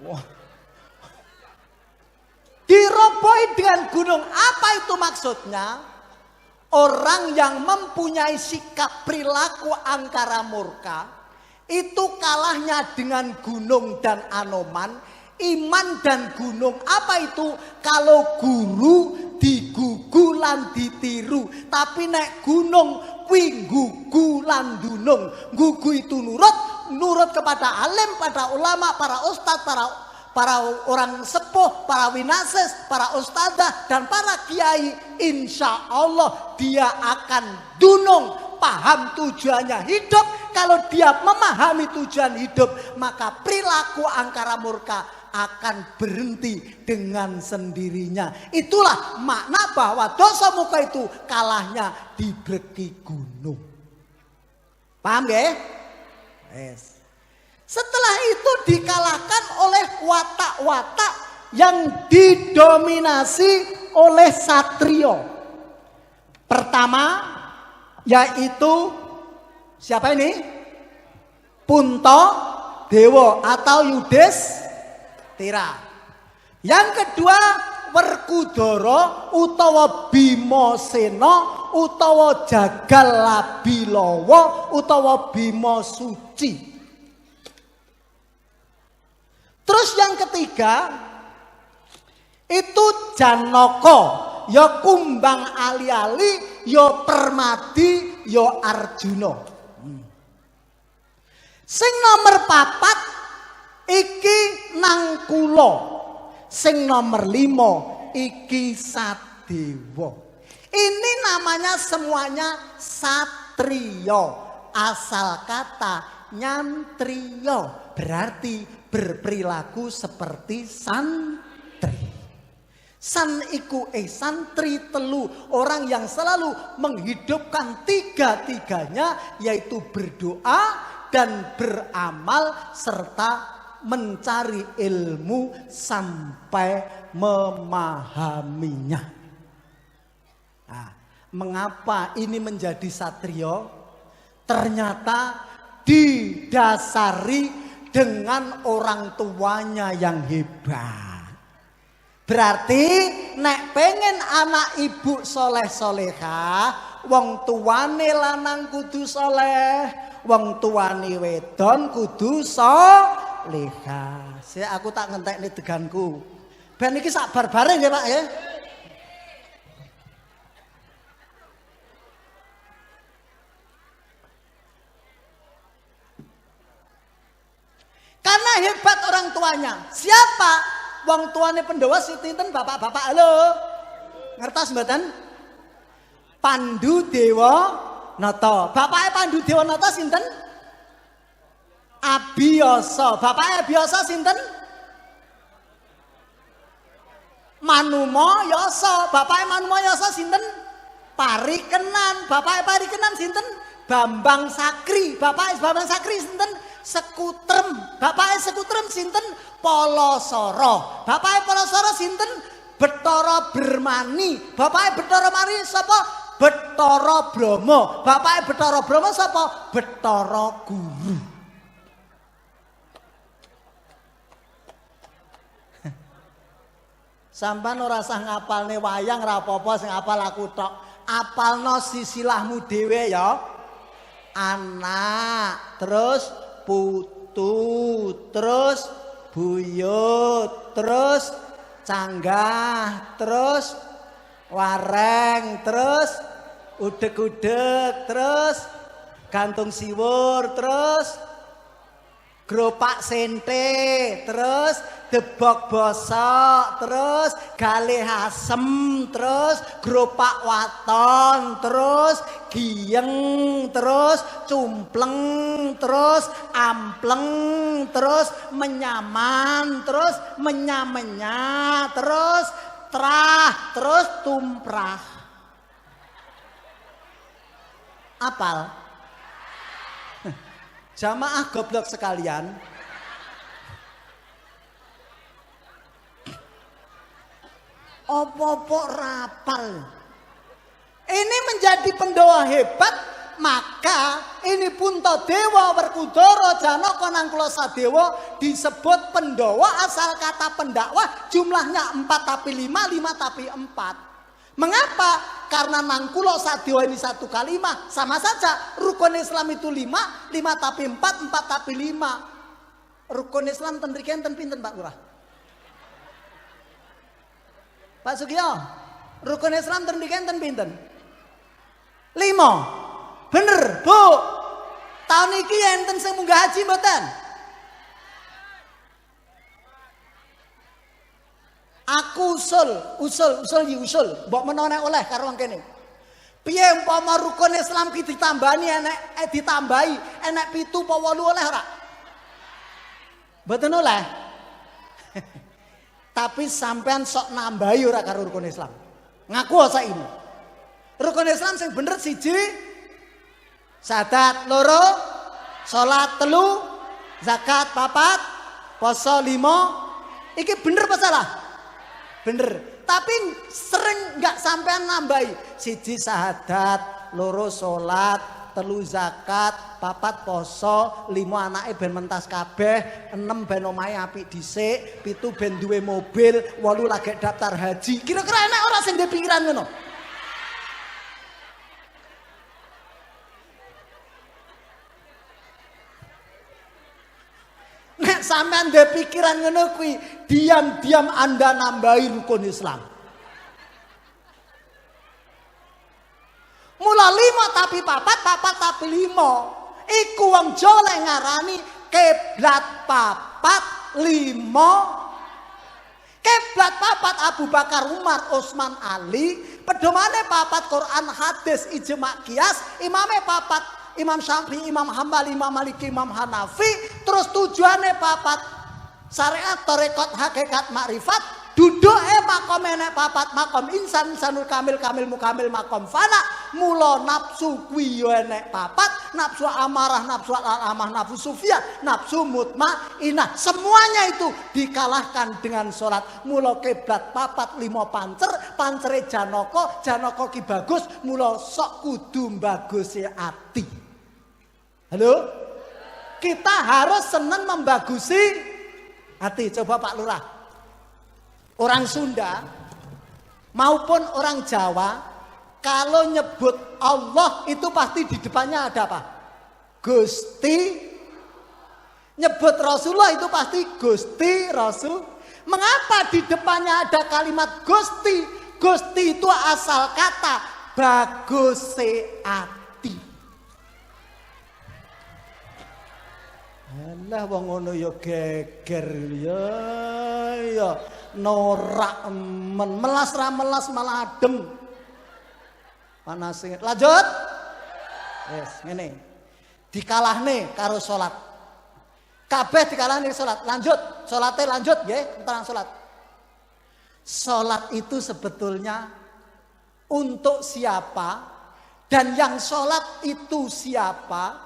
Wah. Dirobohi dengan gunung. Apa itu maksudnya? Orang yang mempunyai sikap perilaku angkara murka itu kalahnya dengan gunung dan Anoman. Iman dan gunung apa itu? Kalau guru digugu lan ditiru, tapi nek gunung kuwi gugu lan dunung. Gugu itu nurut, nurut kepada alim, pada ulama, para ustadz, para orang sepuh, para winases, para ustadzah, dan para kiai, insya Allah dia akan dunung, paham tujuannya hidup. Kalau dia memahami tujuan hidup, maka perilaku angkara murka akan berhenti dengan sendirinya. Itulah makna bahwa dosa muka itu kalahnya dibreki gunung. Paham gak? Yes. Setelah itu dikalahkan oleh watak-watak yang didominasi oleh satrio. Pertama yaitu siapa ini? Punto Dewa atau Yudhistira. Yang kedua Werkudara utawa Bimasena utawa Jagalabilawa utawa Bima Suci. Terus yang ketiga itu Janaka, ya Kumbang Ali-ali, ya Permadi, ya Arjuna. Sing nomor 4 iki Nangkula, sing nomor 5 iki Sadewa. Ini namanya semuanya satrio, asal kata nyantrio, berarti berperilaku seperti santri. San iku santri telu, orang yang selalu menghidupkan tiga-tiganya, yaitu berdoa dan beramal serta mencari ilmu sampai memahaminya. Nah, mengapa ini menjadi satrio? Ternyata didasari dengan orang tuanya yang hebat. Berarti nek pengen anak ibu soleh soleha, wong tuane lanang kudu soleh, wong tuane wedon kudu soleha. Saya aku tak ngentek nih deganku. Ben iki sak bareng ya Pak ya. Karena hebat orang tuanya. Siapa? Wong tuane Pandhawa sinten bapak-bapak? Halo. Ngertos mboten? Pandu Dewa Nata. Bapake Pandu Dewa Nata sinten? Abiyasa. Bapake Abiyasa sinten? Manuma Yasa. Bapake Manuma Yasa sinten? Parikenan. Bapake Parikenan sinten? Bambang Sakri. Bapake Bambang Sakri sinten? Sekutrem. Bapake Sekutrem sinten? Palasara. Bapake Palasara sinten? Bathara Bermani. Bapake Bathara Mani sapa? Bathara Brahma. Bapake Bathara Brahma sapa? Bathara Guru. Sampeyan ora usah ngapalne wayang ra apa-apa, sing apal aku tok. Apalno sisilahmu dhewe ya. Anak, terus putu, terus buyut, terus canggah, terus wareng, terus udeg-udeg, terus gantung siwur, terus gropak sente, terus debok bosok, terus galih asem, terus gropak waton, terus giyeng, terus cumpleng, terus ampleng, terus menyaman, terus menyamenya, terus trah, terus tumprah. Apal? Jamaah goblok sekalian. Opo-opo rapal. Ini menjadi Pandhawa hebat, maka ini Puntadewa, Werkudara, Janaka, Nangkula, Sadewa disebut Pandhawa asal kata pendakwah, jumlahnya 4 tapi 5, 5 tapi 4. Mengapa? Karena Nangkula Sadewa ini satu kalimat, sama saja. Rukun Islam itu 5, 5 tapi 4, 4 tapi 5. Rukun Islam ten mriki enten pinten Pak Lurah? Pak Sugio, rukun Islam ten mriki enten pinten? 5. Bener, Bu. Tahun iki enten sing munggah haji mboten? Aku usul. Mbok menawa oleh karo wong kene. Piye umpama rukun Islam ki ditambani ditambahi enek 7 apa 8 oleh ora? Mboten oleh. Tapi sampean sok nambahi ora karo rukun Islam. Ngaku saiki. Rukun Islam sing bener 1, syahadat 2, salat 3, zakat 4, poso 5. Iki bener apa salah? Bener. Tapi sering nggak sampean nambahi 1 syahadat, 2 salat, 3 zakat, 4 poso, 5 anake ben mentas kabeh, 6 ben omahe apik dhisik, 7 ben duwe mobil, 8 lagi daftar haji. Kira-kira enak ora sing ndek pikiran ngono? Nek sampean ndek pikiran ngono kuwi, diam-diam Anda nambahi rukun Islam. Mula 5 tapi 4 tapi 5. Iku wong Jawa lek ngarani kiblat 4 5. Kiblat 4 Abu Bakar, Umar, Utsman, Ali. Pedomane 4 Quran, hadis, ijma' qiyas. Imame 4 Imam Syafi'i, Imam Hambali, Imam Maliki, Imam Hanafi. Terus tujuannya 4 syariat, tarekat, hakikat, makrifat. Duduke makom enek 4 makom insan, insanul kamil, kamil mukamil, makom fana. Mula nafsu kuwi yo enek 4, nafsu amarah, nafsu al-amah, nafsu sufiyah, nafsu mutmainah. Semuanya itu dikalahkan dengan salat. Mula kiblat 4 5 pancer, pancere Janaka, Janaka ki bagus, mula sok kudu bagusi ati. Halo? Kita harus senang membagusi hati. Coba Pak Lurah. Orang Sunda maupun orang Jawa kalau nyebut Allah itu pasti di depannya ada apa? Gusti. Nyebut Rasulullah itu pasti Gusti Rasul. Mengapa di depannya ada kalimat Gusti? Gusti itu asal kata baguse ati. Alah wong ngono ya geger ya. Norak melas ra melas malah adem. Panas sing. Lanjut. Wes ngene. Dikalahne karo salat. Kabeh dikalahne salat. Lanjut, salate lanjut nggih, entar salat. Salat itu sebetulnya untuk siapa dan yang salat itu siapa?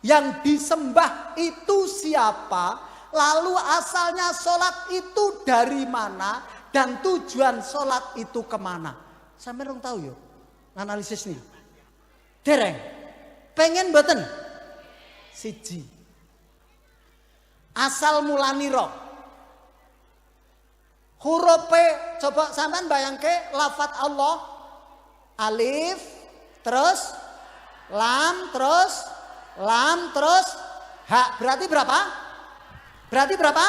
Yang disembah itu siapa? Lalu asalnya sholat itu dari mana? Dan tujuan sholat itu kemana? Sampai dong tahu yuk analisis nih. Dereng pengen boten siji asal mulaniro huruf coba sampean bayangke lafat Allah alif terus lam terus ha, berarti berapa? Berarti berapa?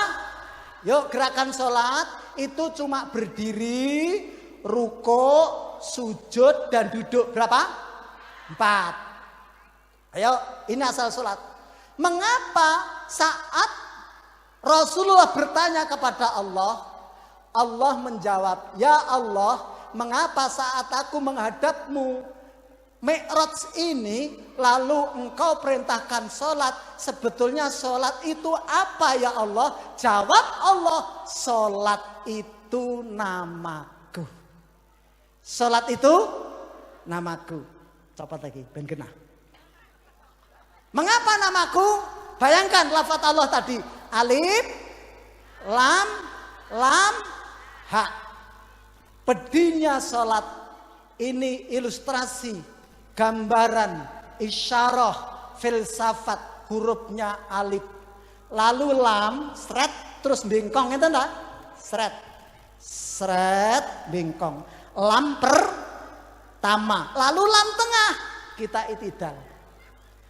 Yuk gerakan sholat itu cuma berdiri, ruko, sujud dan duduk berapa? 4. Ayo ini asal sholat. Mengapa saat Rasulullah bertanya kepada Allah, Allah menjawab, ya Allah, mengapa saat aku menghadapmu Mi'raj ini lalu engkau perintahkan sholat, sebetulnya sholat itu apa ya Allah? Jawab Allah, sholat itu namaku. Sholat itu namaku. Copot lagi, ben kena. Mengapa namaku? Bayangkan lafaz Allah tadi, alif, lam, ha. Pedinya sholat ini ilustrasi, gambaran, isyarah, filsafat, hurufnya alif. Lalu lam, sret, terus bengkong, itu enggak? Sret, bengkong. Lam pertama, lalu lam tengah, kita itidal.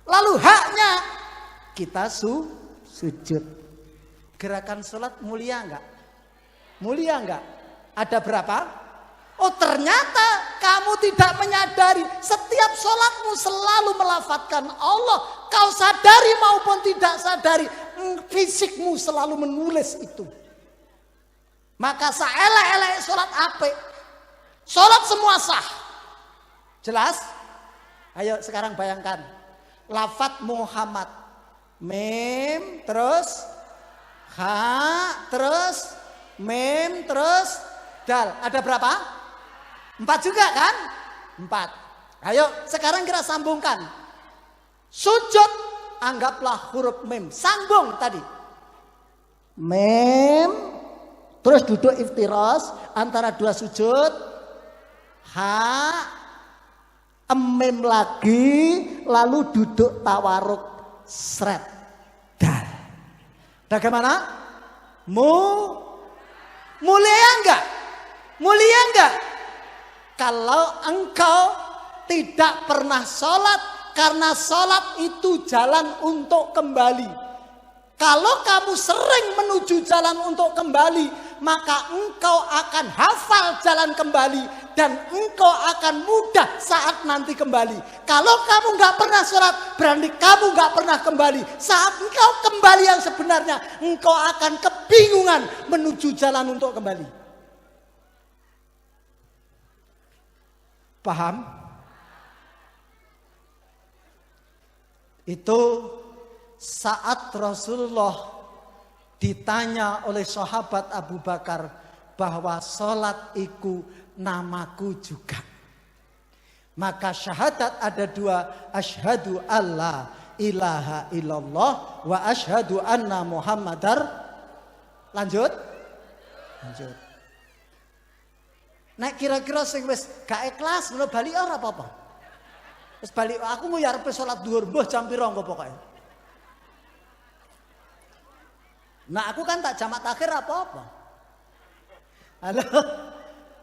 Lalu haknya, kita sujud. Gerakan sholat mulia enggak? Mulia enggak? Ada berapa? Oh ternyata kamu tidak menyadari setiap sholatmu selalu melafatkan Allah. Kau sadari maupun tidak sadari, fisikmu selalu menulis itu. Maka saelek-elek sholat apik, sholat semua sah. Jelas? Ayo sekarang bayangkan. Lafat Muhammad. Mim terus ha terus mim terus dal. Ada berapa? 4 juga kan? 4. Ayo sekarang kita sambungkan. Sujud anggaplah huruf mim. Sambung tadi. Mim terus duduk iftiras antara dua sujud. Ha mim lagi lalu duduk tawaruk sret dal. Bagaimana? Mulia enggak? Mulia enggak? Kalau engkau tidak pernah sholat karena sholat itu jalan untuk kembali. Kalau kamu sering menuju jalan untuk kembali, maka engkau akan hafal jalan kembali dan engkau akan mudah saat nanti kembali. Kalau kamu nggak pernah sholat, berarti kamu nggak pernah kembali. Saat engkau kembali yang sebenarnya, engkau akan kebingungan menuju jalan untuk kembali. Paham? Itu saat Rasulullah ditanya oleh sahabat Abu Bakar bahwa sholat iku namaku juga. Maka syahadat ada 2, asyhadu alla ilaha illallah wa asyhadu anna muhammadar. Lanjut. Nek kira-kira sing wis gak ikhlas ngono bali ora apa-apa. Wis bali aku mau arep salat dhuwur mbuh jam pira engko pokoke. Nah aku kan tak jamak takhir apa-apa.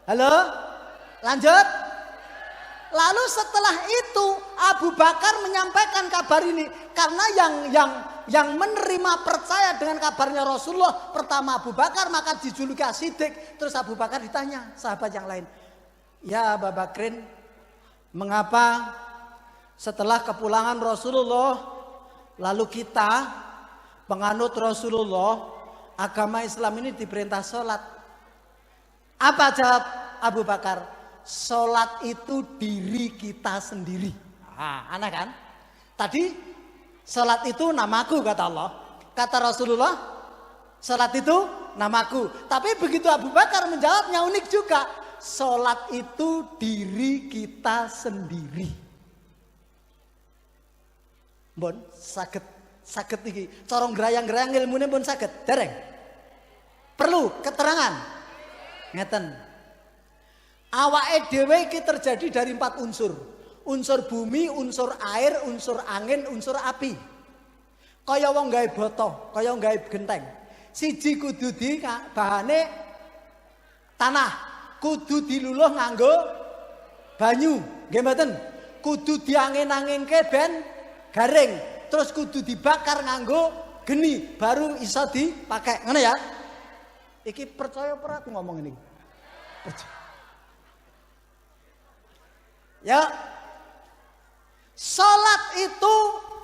Halo, lanjut. Lalu setelah itu Abu Bakar menyampaikan kabar ini karena yang menerima percaya dengan kabarnya Rasulullah pertama Abu Bakar, maka dijuluki As-Siddiq. Terus Abu Bakar ditanya sahabat yang lain, ya Abu Bakrin, mengapa setelah kepulangan Rasulullah lalu kita penganut Rasulullah, agama Islam ini diperintah sholat? Apa jawab Abu Bakar? Sholat itu diri kita sendiri. Aneh kan? Tadi sholat itu namaku kata Allah. Kata Rasulullah, sholat itu namaku. Tapi begitu Abu Bakar menjawabnya unik juga. Sholat itu diri kita sendiri. Bon, saged iki. Corong gerayang-gerayang ilmune pun saged. Dereng. Perlu keterangan. Ngeten. Awake dhewe iki terjadi dari 4 unsur. Unsur bumi, unsur air, unsur angin, unsur api. Kaya wong gawe boto, kaya gawe genteng. Siji kudu di bahane tanah, kudu diluluh nganggo banyu, nggih mboten? Kudu diangin-anginke ben garing, terus kudu dibakar nganggo geni, baru iso dipakai. Ngono ya? Iki percaya ora aku ngomong ini? Percaya. Ya, sholat itu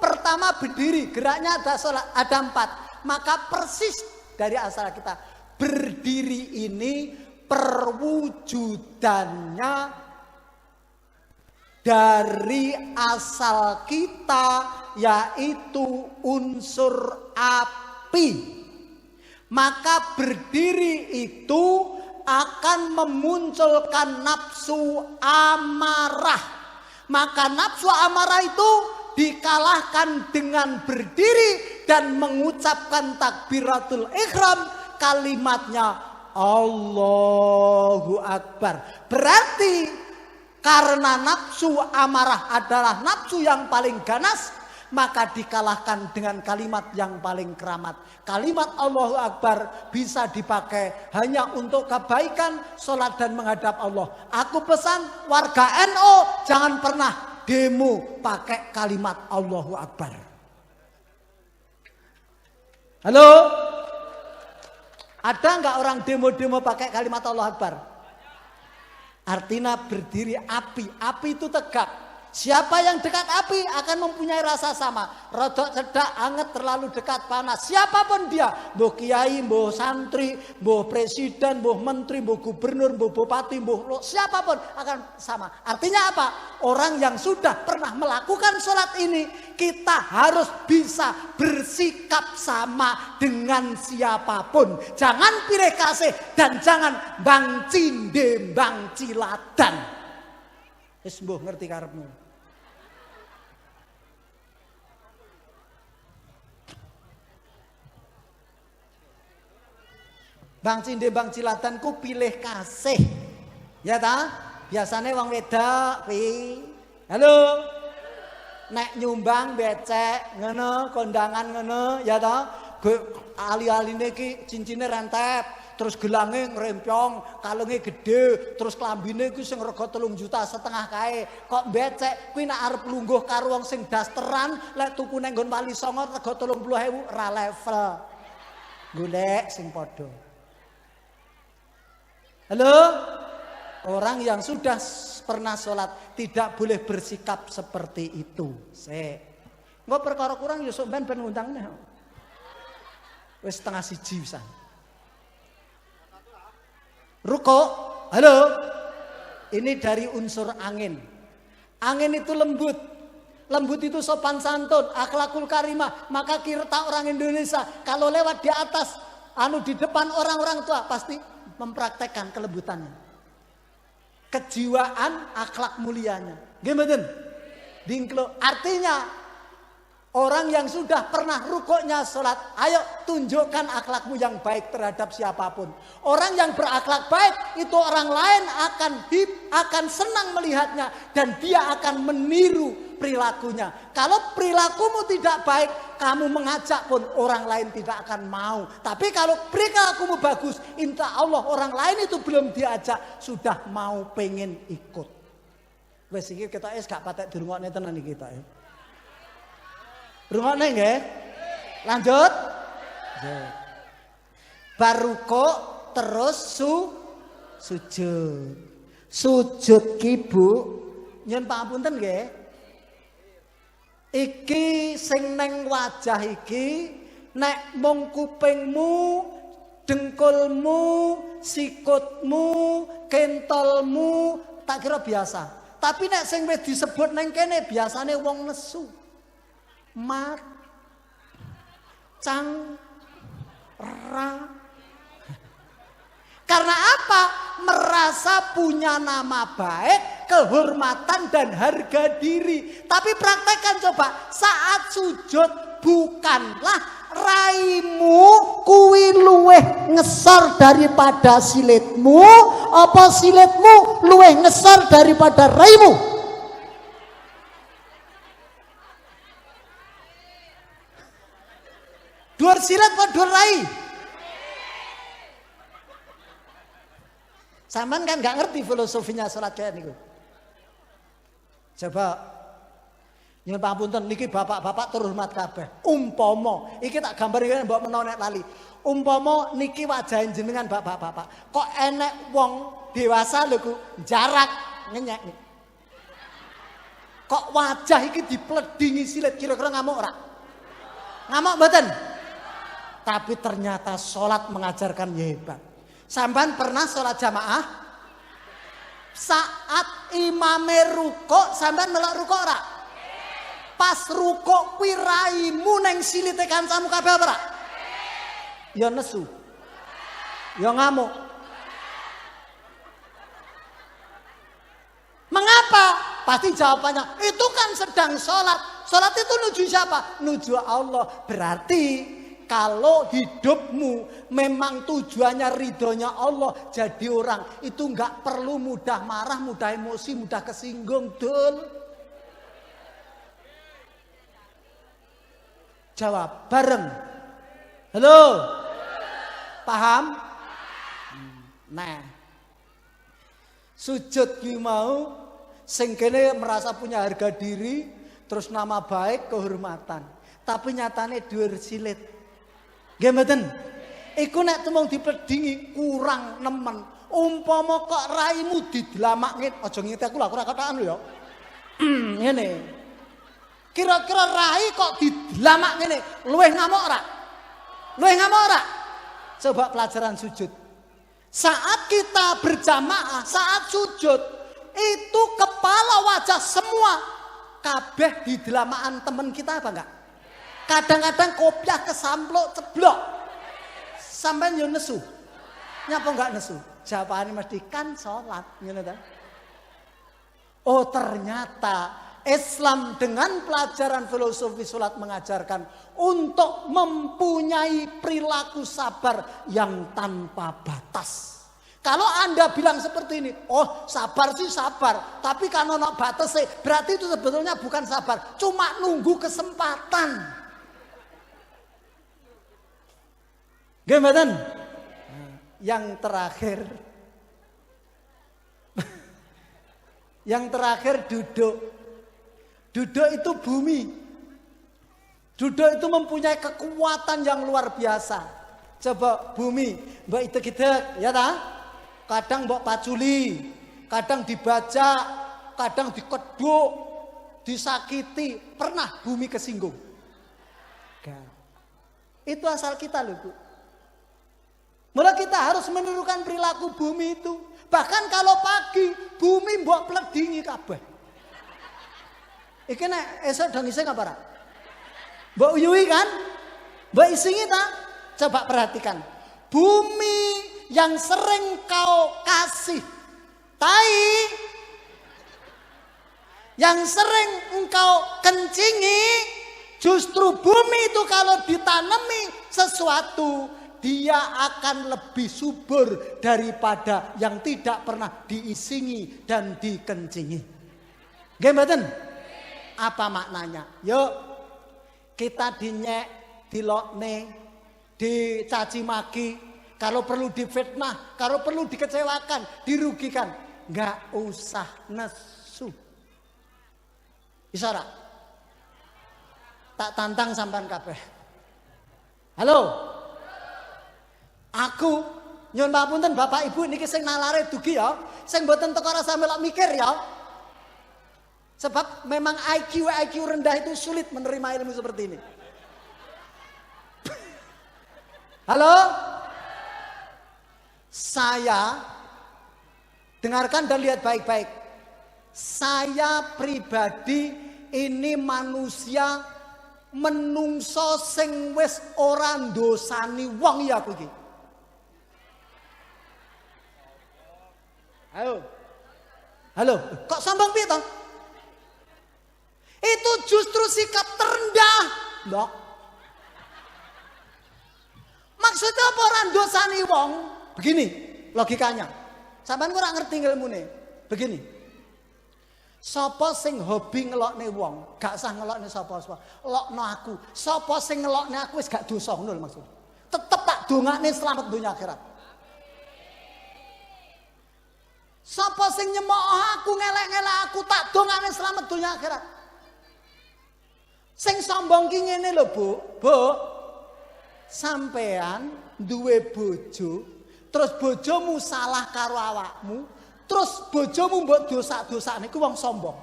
pertama berdiri, geraknya ada sholat, ada 4. Maka persis dari asal kita berdiri ini perwujudannya dari asal kita, yaitu unsur api. Maka berdiri itu akan memunculkan nafsu amarah. Maka nafsu amarah itu dikalahkan dengan berdiri dan mengucapkan takbiratul ihram, kalimatnya Allahu Akbar. Berarti karena nafsu amarah adalah nafsu yang paling ganas, maka dikalahkan dengan kalimat yang paling keramat. Kalimat Allahu Akbar bisa dipakai hanya untuk kebaikan, sholat dan menghadap Allah. Aku pesan warga NU jangan pernah demo pakai kalimat Allahu Akbar. Halo? Ada nggak orang demo-demo pakai kalimat Allahu Akbar? Artinya berdiri api. Api itu tegak. Siapa yang dekat api akan mempunyai rasa sama. Rodok cedak, anget, terlalu dekat, panas. Siapapun dia, mbuh kiai, mbuh santri, mbuh presiden, mbuh menteri, mbuh gubernur, mbuh bupati, mbuh siapapun akan sama. Artinya apa? Orang yang sudah pernah melakukan sholat ini, kita harus bisa bersikap sama dengan siapapun. Jangan pilih kasih dan jangan bang cinde, bang ciladan. Wis mbuh ngerti karepmu. Bang cinde bang cilatan ku pilih kasih. Ya ta? Biasanya wong wedok pi. Halo. Nek nyumbang becek ngono, kondangan ngono, ya ta? Ali-aline ki cincine rentep, terus gelange ngrempyong, kalunge gede, terus klambine ku sing rega 3,5 juta kae. Kok becek kuwi nek arep lungguh karo wong sing dasteran, lek tuku nang nggon Wali Songo rega 30.000 ra level. Golek sing padha. Halo? Orang yang sudah pernah sholat tidak boleh bersikap seperti itu. Engko perkara kurang ya sok ben ngundang neh. Wis 12:30 pisan. Ruko, halo. Ini dari unsur angin. Angin itu lembut. Lembut itu sopan santun, akhlakul karimah. Maka kita orang Indonesia kalau lewat di atas, di depan orang-orang tua pasti mempraktekkan kelembutannya, kejiwaan, akhlak mulianya. Gimana? Dingklo. Artinya orang yang sudah pernah rukuknya sholat, ayo tunjukkan akhlakmu yang baik terhadap siapapun. Orang yang berakhlak baik itu orang lain akan senang melihatnya dan dia akan meniru perilakunya. Kalau perilakumu tidak baik, kamu mengajak pun orang lain tidak akan mau. Tapi kalau perilakumu bagus, insya Allah orang lain itu belum diajak sudah mau pengen ikut. Wes iki kita gak patek dirungokne tenan iki kita. Rungokne nggih? Lanjut. Baruko terus sujud. Sujud ki Bu, nyun pangapunten nggih. Iki sing neng wajah iki nek mung kupingmu, dengkulmu, sikutmu, kentolmu tak kira biasa. Tapi nek sing wis disebut neng kene biasane wong nesu. Mat cang ra. Karena apa? Merasa punya nama baik, kehormatan dan harga diri. Tapi praktekkan coba, saat sujud bukanlah raimu kuwi luweh ngesor daripada silitmu, apa silitmu luweh ngesor daripada raimu? Dua silat apa dua rai? Saman kan gak ngerti filosofinya sholat kayak niku. Coba nyuwun pangapunten niki bapak-bapak terhormat kabeh. Umpama iki tak gambar mbok menawa nek lali. Umpama niki wajah jenengan bapak-bapak. Kok enek wong dewasa lho ku jarak ngenyek. Kok wajah iki dipledingi silit kira-kira ngamuk ora? Ngamuk mboten? Tapi ternyata sholat mengajarkan hebat. Sampean pernah sholat jamaah? Saat imame rukuk, sampean melok rukuk ora? Pas rukuk kuwi raimu neng silite kancamu kabeh ora? Ya nesu. Ya ngamuk. Mengapa? Pasti jawabannya, itu kan sedang sholat. Sholat itu nuju siapa? Nuju Allah. Berarti kalau hidupmu memang tujuannya ridhonya Allah, jadi orang itu nggak perlu mudah marah, mudah emosi, mudah kesinggung, dul. Jawab bareng. Halo, paham? Nah, sujud ki mau, sing kene merasa punya harga diri, terus nama baik, kehormatan. Tapi nyatane dhuwur silit. Nggih mboten? Iku nek temung dipledingi kurang nemen. Umpama kok raimu didlamakne, aja ngiti aku lah ora katakan lho ya. Ngene. Kira-kira rai kok didlamak ngene, luwih ngamuk ora? Luwih ngamuk ora? Coba pelajaran sujud. Saat kita berjamaah, saat sujud, itu kepala wajah semua kabeh didlamakan temen kita apa enggak? Kadang-kadang kopiah kesamplok ceblok. Sampai yo nesu. Nyapa enggak nesu? Jawabane mesti kan salat, ngene ta. Oh, ternyata Islam dengan pelajaran filosofi salat mengajarkan untuk mempunyai perilaku sabar yang tanpa batas. Kalau Anda bilang seperti ini, oh sabar sih sabar, tapi kan ono batase, berarti itu sebetulnya bukan sabar, cuma nunggu kesempatan. Gimana? Yang terakhir, duduk. Duduk itu bumi. Duduk itu mempunyai kekuatan yang luar biasa. Coba bumi, mbak itu kita, ya ta? Kadang mbak paculi, kadang dibajak, kadang dikeduk, disakiti. Pernah bumi kesinggung? Gak. Itu asal kita loh Bu. Mula kita harus menirukan perilaku bumi itu. Bahkan kalau pagi, bumi mbok pledingi kabeh. Iki nek esok dong iseng apa ra? Mbok uyui kan? Mbok isingi ta? Coba perhatikan. Bumi yang sering kau kasih tai, yang sering engkau kencingi, justru bumi itu kalau ditanami sesuatu, dia akan lebih subur daripada yang tidak pernah diisingi dan dikencingi. Gimana? Apa maknanya? Yuk, kita dinyek, dilokne, dicaci maki, kalau perlu difitnah, kalau perlu dikecewakan, dirugikan, nggak usah nesu. Isara, tak tantang sampan kabeh. Halo. Aku nyuwun pamunten Bapak Ibu niki sing nalare dugi ya, sing mboten teko rasa melok mikir ya. Sebab memang IQ rendah itu sulit menerima ilmu seperti ini. Halo? Saya dengarkan dan lihat baik-baik. Saya pribadi ini manusia menungso sing wis ora ndosani wong ya aku iki. Halo, kok sombong piye toh? Itu justru sikap terendah, Dok. Maksudnya apa orang dosani wong? Begini logikanya. Sampeyan ora ngerti ilmune. Begini. Sapa sing hobi ngelokne wong, gak usah ngelokne sapa-sapa. Lokno aku. Sapa sing ngelokne aku wis gak dosa ngono lho maksud. Tetep tak dongakne selamat dunia akhirat. Sapa sing nyemooh aku, ngelek-ngelek aku, tak dongane selamat dunia akhirat. Sing sombong ki ngene lho, Bu. Bu. Sampean duwe bojo, terus bojomu salah karo awakmu, terus bojomu mbok dosa-dosane ku wong sombong.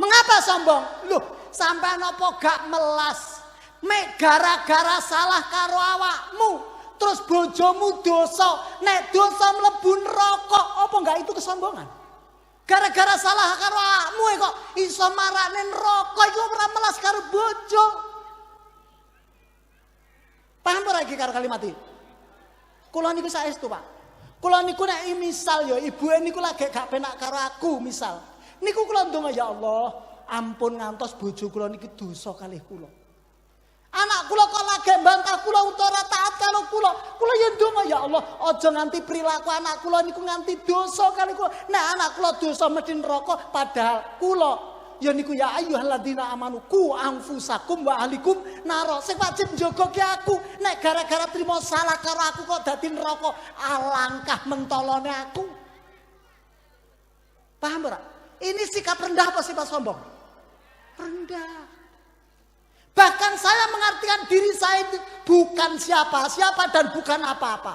Mengapa sombong? Loh, sampean apa gak melas? Mek gara-gara salah karo awakmu, terus bojomu dosa, nek dosa mlebu neraka, apa enggak itu kesombongan? Gara-gara salah karo awakmu kok iso marane neraka, iku ora melas karo bojo. Paham ora iki karo kalimat iki? Kula niku saestu, Pak. Kula niku nek misal ya ibuke niku lagi gak penak karo aku misal. Niku kula ndonga ya Allah, ampun ngantos bojo kula niki dosa kalih kula. Anak kula kok lagi bantah kula utawa taat karo kula. Kula ya ndonga ya Allah, aja nganti perilaku anak kula niku nganti dosa kali kula. Nah, anak kula dosa mesti neraka padahal kula ya niku ya ayyuhalladzina amanu ku anfusakum wa ahlikum naro. Sing wajib njaga ki aku. Nek gara-gara trimo salah karo aku kok dadi neraka, alangkah mentolone aku. Paham ora? Ini sikap rendah apa sifat sombong? Rendah. Bahkan saya mengartikan diri saya itu bukan siapa-siapa dan bukan apa-apa.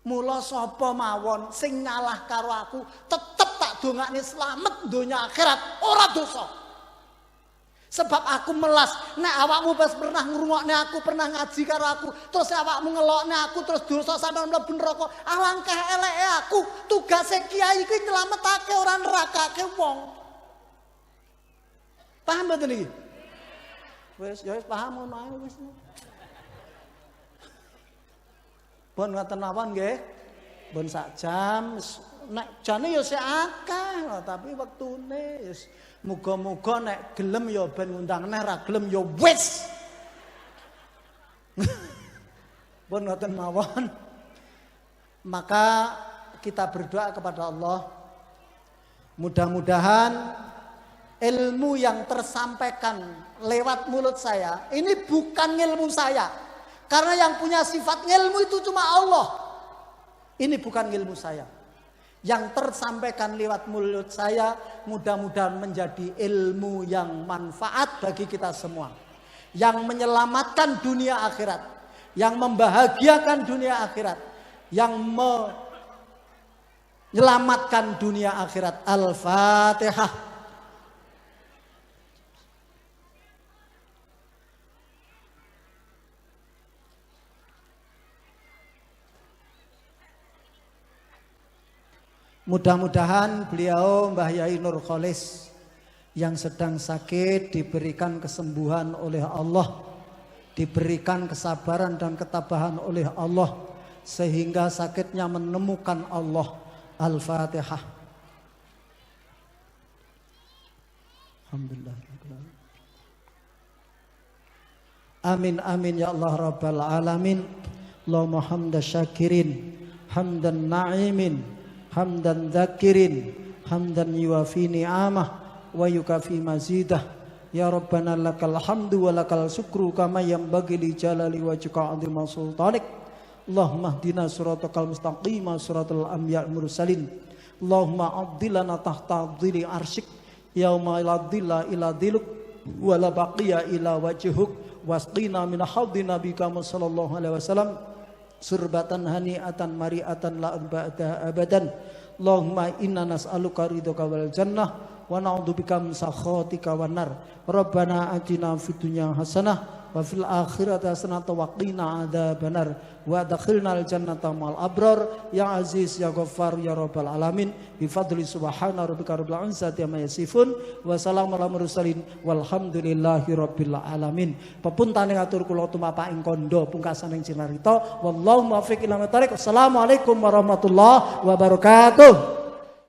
Mula sapa mawon sing ngalah karo aku tetep tak dongakne slamet donya akhirat ora dosa. Sebab aku melas nek awakmu pas pernah ngrungokne aku, pernah ngaji karo aku, terus awakmu ngelokne aku terus dosa sampeyan mlebu neraka. Alangkah eleke aku, tugase kiai kuwi nyelametake ora nerakake wong. Paham mboten iki? Wis ya wis paham ngono ae wis. Pun ngoten mawon nggih. Pun sak jam nek jane ya sik akeh tapi wektune wis muga-muga nek gelem ya ben ngundang neh ra gelem ya wis. Pun ngoten mawon. Maka kita berdoa kepada Allah mudah-mudahan ilmu yang tersampaikan lewat mulut saya ini bukan ilmu saya. Karena yang punya sifat ilmu itu cuma Allah. Ini bukan ilmu saya. Yang tersampaikan lewat mulut saya mudah-mudahan menjadi ilmu yang manfaat bagi kita semua. Yang menyelamatkan dunia akhirat. Yang membahagiakan dunia akhirat. Yang menyelamatkan dunia akhirat. Al-Fatihah. Mudah-mudahan beliau Mbah Yai Nur Kholis yang sedang sakit diberikan kesembuhan oleh Allah, diberikan kesabaran dan ketabahan oleh Allah sehingga sakitnya menemukan Allah. Al-Fatihah. Alhamdulillah. Amin amin ya Allah rabbal alamin. Allahumma hamda syakirin, hamdan na'imin, hamdan dzakirin, hamdan yuwafi ni'amah wa yukafi mazidah. Ya Rabbana lakal hamdu wa lakal syukru kama yanbaghi li jalali wajhika 'azima sultanik. Allahumma hdina siratal mustaqim siratal anbiya mursalin. Allahumma adilana tahta dhilli arsyik yauma la dhilla illa dhiluk wa la baqiya illa wajhuk wasqina min haudi nabika sallallahu alaihi wasallam surbatan hani'atan mari'atan la ba'da abadan. Allahumma inna nas'aluka ridhaka wal jannah wa na'udzubika min sakhatika wan nar. Rabbana atina fid dunya hasanah wa fil akhirati hasanah wa qina adzabannar wa adkhilnal jannata ma'al abrar ya aziz ya ghaffar ya rabbal alamin bi fadli subhana rabbika rabbil izzati amma yasifun wa salamun alal mursalin walhamdulillahi rabbil alamin. Pepuntane atur kula tumapak ing kandha pungkasaning cinarita wallahu muwaffiq ila thoriq. Assalamualaikum warahmatullahi wabarakatuh.